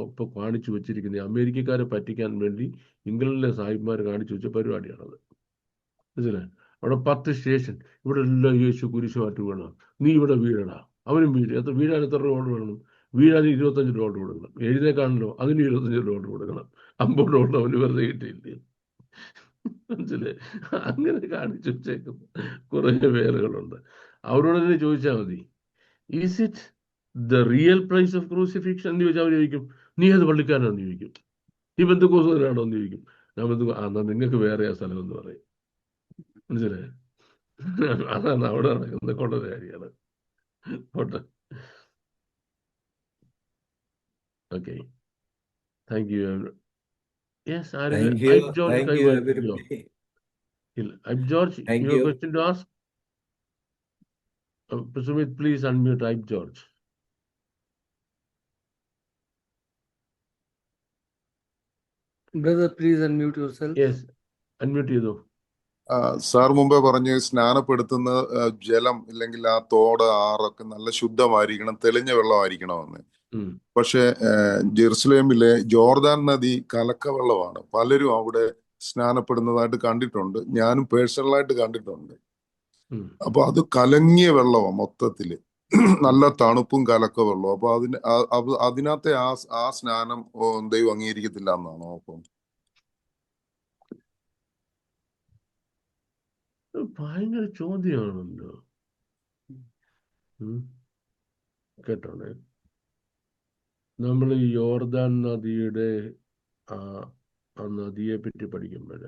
ഇപ്പൊ കാണിച്ചു വെച്ചിരിക്കുന്നത് അമേരിക്കക്കാരെ പറ്റിക്കാൻ വേണ്ടി ഇംഗ്ലണ്ടിലെ സാഹിബ്മാർ കാണിച്ചു വെച്ച പരിപാടിയാണത്. മനസ്സിലായി? അവിടെ 10 സ്റ്റേഷൻ, ഇവിടെ എല്ലാം യേശു കുരിശുമായിട്ട് വീണാം, നീ ഇവിടെ വീഴടാ, അവനും വീഴാൻ എത്ര റോഡ് വേണം? വീഴാൻ 25 റോഡ് കൊടുക്കണം. എഴുന്നേക്കാണല്ലോ, അതിന് 25 റോഡ് കൊടുക്കണം. 50 റോഡ് അവന് വെറുതെ കിട്ടിയില്ലേ? മനസ്സിലായി? അങ്ങനെ കാണിച്ചു വെച്ചേക്കുന്ന കുറെ പേരുകളുണ്ട്. അവരോട് തന്നെ ചോദിച്ചാൽ മതി, is it the real price of crucifixion എന്ന് ചോദിച്ചാൽ അവർ ചോദിക്കും, നീ ഏത് പള്ളിക്കാരനാണെന്ന് ചോദിക്കും, ഈ ബന്ധുക്കോസുകാരാണോ എന്ന് ചോദിക്കും. ഞാൻ എന്നാ നിങ്ങൾക്ക് വേറെ ആ സ്ഥലം എന്ന് പറയും. മനസ്സിലായി? അതാണ് അവിടെ നടക്കുന്ന കൊണ്ടൊരു കാര്യമാണ്. Okay, thank you. യെസ്, ഐബ് ജോർജ് കൈവല്ലോ. ഐബ് George, you have question to ask? Sumit, please unmute ഐബ് George. Brother, please unmute yourself. Yes, unmute ചെയ്തോ. സാർ മുമ്പേ പറഞ്ഞ് സ്നാനപ്പെടുത്തുന്ന ജലം ഇല്ലെങ്കിൽ ആ തോട്, ആറൊക്കെ നല്ല ശുദ്ധമായിരിക്കണം, തെളിഞ്ഞ വെള്ളമായിരിക്കണമെന്ന്. പക്ഷെ ജെറുസലേമിലെ ജോർദാൻ നദി കലക്കവെള്ളമാണ്. പലരും അവിടെ സ്നാനപ്പെടുന്നതായിട്ട് കണ്ടിട്ടുണ്ട്, ഞാനും പേഴ്സണലായിട്ട് കണ്ടിട്ടുണ്ട്. അപ്പൊ അത് കലങ്ങിയ വെള്ളമാണ് മൊത്തത്തില്, നല്ല തണുപ്പും കലക്ക വെള്ളവും. അപ്പൊ അതിനകത്തെ ആ സ്നാനം ദൈവം അംഗീകരിക്കത്തില്ല എന്നാണോ? അപ്പം ഭയങ്കര ചോദ്യമാണല്ലോ. കേട്ടോണേ, നമ്മൾ ഈ യോർദാൻ നദിയുടെ ആ നദിയെ പറ്റി പഠിക്കുമ്പോൾ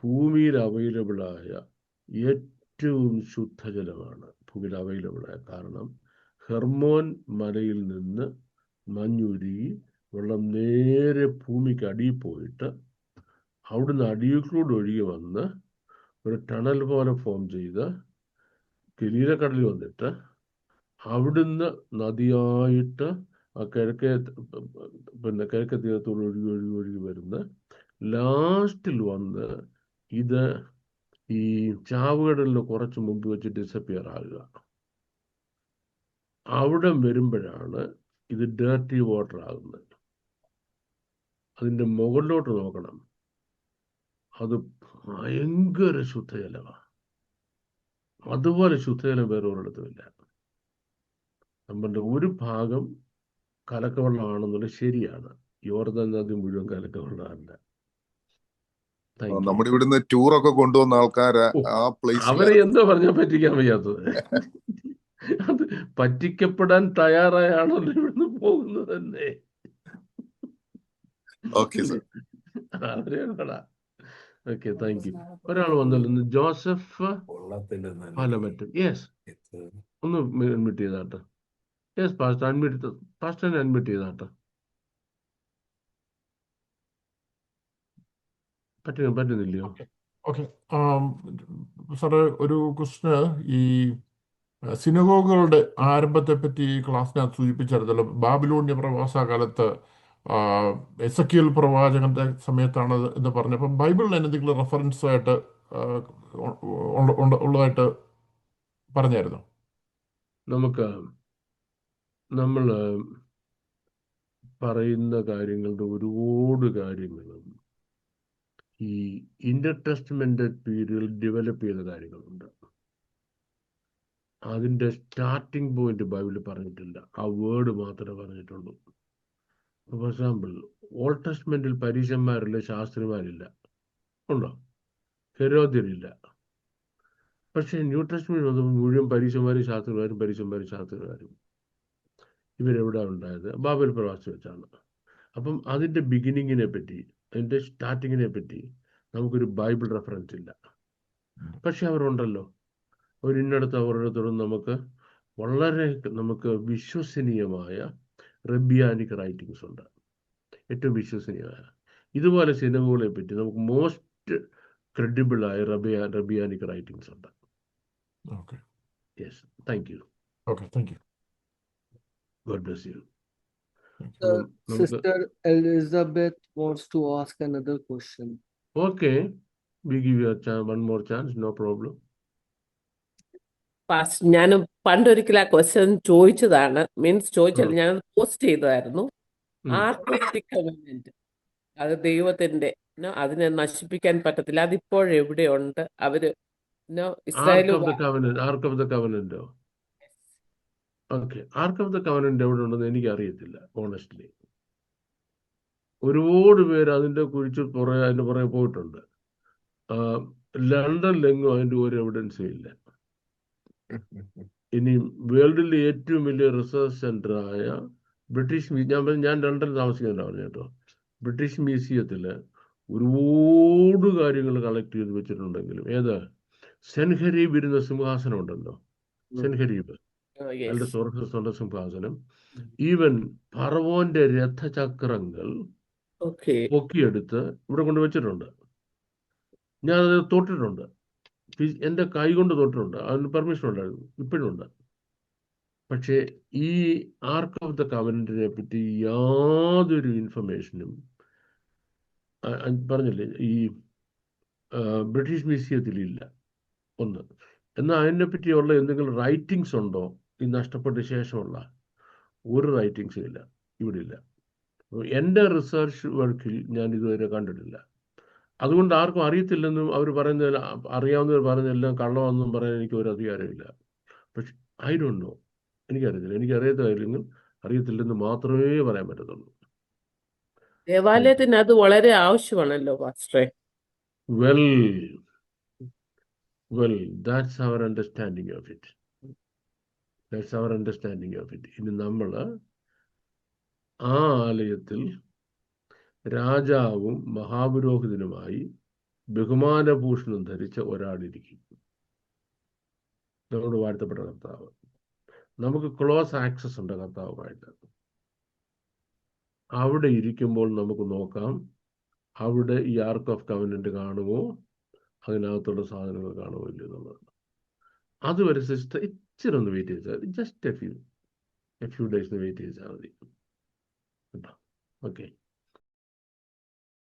ഭൂമിയിൽ അവൈലബിളായ ഏറ്റവും ശുദ്ധജലമാണ് ഭൂമിയിൽ അവൈലബിളായ. കാരണം ഹെർമോൻ മലയിൽ നിന്ന് മഞ്ഞുരുകി വെള്ളം നേരെ ഭൂമി ഭൂമിക്ക് അടിയിൽ പോയിട്ട് അവിടുന്ന് അടിയിലൂടെ ഒഴുകി വന്ന് ഒരു ടണൽ പോലെ ഫോം ചെയ്ത് ഗലീലക്കടലിൽ വന്നിട്ട് അവിടുന്ന് നദിയായിട്ട് ആ കിഴക്കേ തീരത്തോട് ഒഴുകി ഒഴുകി ഒഴുകി വരുന്ന ലാസ്റ്റിൽ വന്ന് ഇത് ഈ ചാവുകടലിന് കുറച്ച് മുമ്പ് വെച്ച് ഡിസപ്പിയർ ആകുക. അവിടെ വരുമ്പോഴാണ് ഇത് ഡേർട്ടി വാട്ടർ ആകുന്നത്. അതിൻ്റെ മുകളിലോട്ട് നോക്കണം, അത് ഭയങ്കര ശുദ്ധജലമാണ്. അതുപോലെ ശുദ്ധജലം വേറെ ഒരിടത്തുമില്ല. നമ്മളുടെ ഒരു ഭാഗം കലക്കവെള്ളമാണെന്നുള്ളത് ശരിയാണ്. യോർദാൻ നദി മുഴുവൻ കലക്കവെള്ളമല്ല. നമ്മുടെ ഇവിടുന്ന് ടൂറൊക്കെ കൊണ്ടുവന്ന ആൾക്കാരെ ആ പ്ലേസിൽ അവരെ എന്തോ പറഞ്ഞാൽ പറ്റിക്കാൻ വയ്യാത്തത്. അത് പറ്റിക്കപ്പെടാൻ തയ്യാറായാണല്ലോ ഇവിടുന്ന് പോകുന്നത് തന്നെ. Okay sir. Okay, thank you. ഒരാൾ വന്നല്ലോ, ജോസഫ് പാലമറ്റം. യെസ്, ഒന്ന് അഡ്മിറ്റ് ചെയ്താട്ടെ. യെസ് പാസ്റ്റർ, പാസ്റ്ററിനെ അഡ്മിറ്റ് ചെയ്താട്ടെ. പറ്റുന്നില്ലയോ? ഓക്കെ സാറേ, ഒരു ക്വസ്റ്റ്യന് ഈ സിനഗോഗുകളുടെ ആരംഭത്തെ പറ്റി ക്ലാസ്സിനകത്ത് സൂചിപ്പിച്ചായിരുന്നല്ലോ. ബാബിലോണ്യ പ്രവാസകാലത്ത് എസക്കിയേൽ പ്രവാചകന്റെ സമയത്താണ് എന്ന് പറഞ്ഞപ്പം ബൈബിളിൽ എന്തെങ്കിലും റെഫറൻസ് ആയിട്ട് ഉള്ളതായിട്ട് പറഞ്ഞായിരുന്നു? നമ്മൾ പറയുന്ന കാര്യങ്ങളുടെ ഒരുപാട് കാര്യങ്ങളും ഈ ഇന്റർ ടെസ്റ്റ്മെന്റ് പീരിയഡിൽ ഡെവലപ്പ് ചെയ്ത കാര്യങ്ങളുണ്ട്. അതിൻ്റെ സ്റ്റാർട്ടിംഗ് പോയിന്റ് ബൈബിളിൽ പറഞ്ഞിട്ടില്ല, ആ വേർഡ് മാത്രമേ പറഞ്ഞിട്ടുള്ളൂ. ഫോർ എക്സാമ്പിൾ, ഓൾഡ് ടെസ്റ്റ്മെന്റിൽ പരീശന്മാരില്ല, ശാസ്ത്രിമാരില്ല, ഉണ്ടോ? ഹെരോദ്യരില്ല. പക്ഷേ ന്യൂ ടെസ്റ്റ്മെന്റ് വന്നപ്പോൾ മുഴുവൻ പരീശന്മാരും ശാസ്ത്രിമാരും. ഇവരെവിടെ ഉണ്ടായത്? ബാബേൽ പ്രവാസി വെച്ചാണ്. അപ്പം അതിൻ്റെ ബിഗിനിങ്ങിനെ പറ്റി, അതിൻ്റെ സ്റ്റാർട്ടിങ്ങിനെ പറ്റി നമുക്കൊരു ബൈബിൾ റെഫറൻസ് ഇല്ല. പക്ഷെ അവരുണ്ടല്ലോ, അവരിന്നടത്ത് അവരിടത്തോടും നമുക്ക് വിശ്വസനീയമായ റബ്ബിയാനിക് റൈറ്റിങ്സ് ഉണ്ട്, ഏറ്റവും വിശ്വസനീയമായ. ഇതുപോലെ സിനഗോഗുകളെ പറ്റി നമുക്ക് മോസ്റ്റ് ക്രെഡിബിൾ ആയ റബ്ബിയാനിക് റൈറ്റിങ്സ് ഉണ്ട്. Yes, thank you. God bless you. Sister Elizabeth wants to ask another question. Okay, we give you one more chance, no problem. ഞാൻ പണ്ടൊരിക്കൽ ആ ക്വസ്റ്റ്യൻ ചോദിച്ചതാണ്, ചോദിച്ചല്ല, ഞാൻ പോസ്റ്റ് ചെയ്തതായിരുന്നു. ആർക്കോപ്റ്റിക് കവനന്റ്, അത് ദൈവത്തിന്റെ, അതിനെ നശിപ്പിക്കാൻ പറ്റത്തില്ല. അതിപ്പോഴെവിടെയുണ്ട്? അവര് ഇസ്രായേൽ ആർക്ക് ഓഫ് ദ കവനന്റോ? Okay, ark of the covenant എവിടെ ഉണ്ടെന്ന് എനിക്ക് അറിയത്തില്ല, ഓണസ്റ്റ്ലി. ഒരുപാട് പേര് അതിൻ്റെ അതിൻ്റെ പുറകെ പോയിട്ടുണ്ട്. ലണ്ടനിലെങ്ങും അതിൻ്റെ ഒരു എവിഡൻസും ഇല്ല. ഇനി വേൾഡിലെ ഏറ്റവും വലിയ റിസർച്ച് സെന്ററായ ബ്രിട്ടീഷ് ഞാൻ ലണ്ടനിൽ താമസിക്കുന്നതാണ് പറഞ്ഞു കേട്ടോ. ബ്രിട്ടീഷ് മ്യൂസിയത്തിൽ ഒരുപാട് കാര്യങ്ങൾ കളക്ട് ചെയ്ത് വെച്ചിട്ടുണ്ടെങ്കിലും സെൻഹരീബ് ഇരുന്ന സിംഹാസനം ഉണ്ടല്ലോ, സെൻഹരീബ്, അയാളുടെ സ്വർഗ സിംഹാസനം, ഈവൻ ഫറവോന്റെ രഥചക്രങ്ങൾ പൊക്കിയെടുത്ത് ഇവിടെ കൊണ്ടുവച്ചിട്ടുണ്ട്. ഞാനത് തൊട്ടിട്ടുണ്ട്, എൻ്റെ കൈ കൊണ്ട് തൊട്ടിട്ടുണ്ട്, അതിന് പെർമിഷൻ ഉണ്ടായിരുന്നു, ഇപ്പോഴും ഉണ്ട്. പക്ഷേ ഈ ആർക്ക് ഓഫ് ദ കവനന്റിനെ പറ്റി യാതൊരു ഇൻഫർമേഷനും പറഞ്ഞില്ലേ ഈ ബ്രിട്ടീഷ് മ്യൂസിയത്തിലില്ല ഒന്ന്. എന്നാൽ അതിനെ പറ്റിയുള്ള എന്തെങ്കിലും റൈറ്റിങ്സ് ഉണ്ടോ? ഈ നഷ്ടപ്പെട്ട ശേഷമുള്ള ഒരു റൈറ്റിങ്സും ഇല്ല, ഇവിടെ ഇല്ല. എൻ്റെ റിസർച്ച് വർക്കിൽ ഞാൻ ഇതുവരെ കണ്ടിട്ടില്ല. അതുകൊണ്ട് ആർക്കും അറിയത്തില്ലെന്നും അവർ പറയുന്നതിൽ അറിയാവുന്നവർ പറയുന്നതെല്ലാം കള്ളമെന്നും പറയാൻ എനിക്ക് ഒരു അധികാരമില്ല. പക്ഷെ ഐ ഡോണ്ട് നോ, എനിക്കറിയത്തില്ല. എനിക്കറിയാത്ത കാര്യങ്ങൾ അറിയത്തില്ലെന്ന് മാത്രമേ പറയാൻ പറ്റത്തുള്ളൂ. ദേവാലയത്തിന് അത് വളരെ ആവശ്യമാണല്ലോ പാസ്റ്ററെ. Well, that's our understanding of it. ഇനി നമ്മൾ ആ ആലയത്തിൽ രാജാവും മഹാപുരോഹിതനുമായി ബഹുമാനഭൂഷണം ധരിച്ച ഒരാളിരിക്കും, നമ്മളോട് വാഴ്ത്തപ്പെട്ട കർത്താവ്. നമുക്ക് ക്ലോസ് ആക്സസ് ഉണ്ട് കർത്താവുമായിട്ട്. അവിടെ ഇരിക്കുമ്പോൾ നമുക്ക് നോക്കാം, അവിടെ ഈ ആർക്ക് ഓഫ് കവനന്റ് കാണുമോ, അതിനകത്തുള്ള സാധനങ്ങൾ കാണുമോ ഇല്ലയോ എന്നുള്ളത്. അതുവരെ സിസ്റ്റർ ഇച്ചിരി ഒന്ന് വെയിറ്റ് ചെയ്താൽ മതി. Just a few days wait ചെയ്താൽ മതി. ഓക്കെ.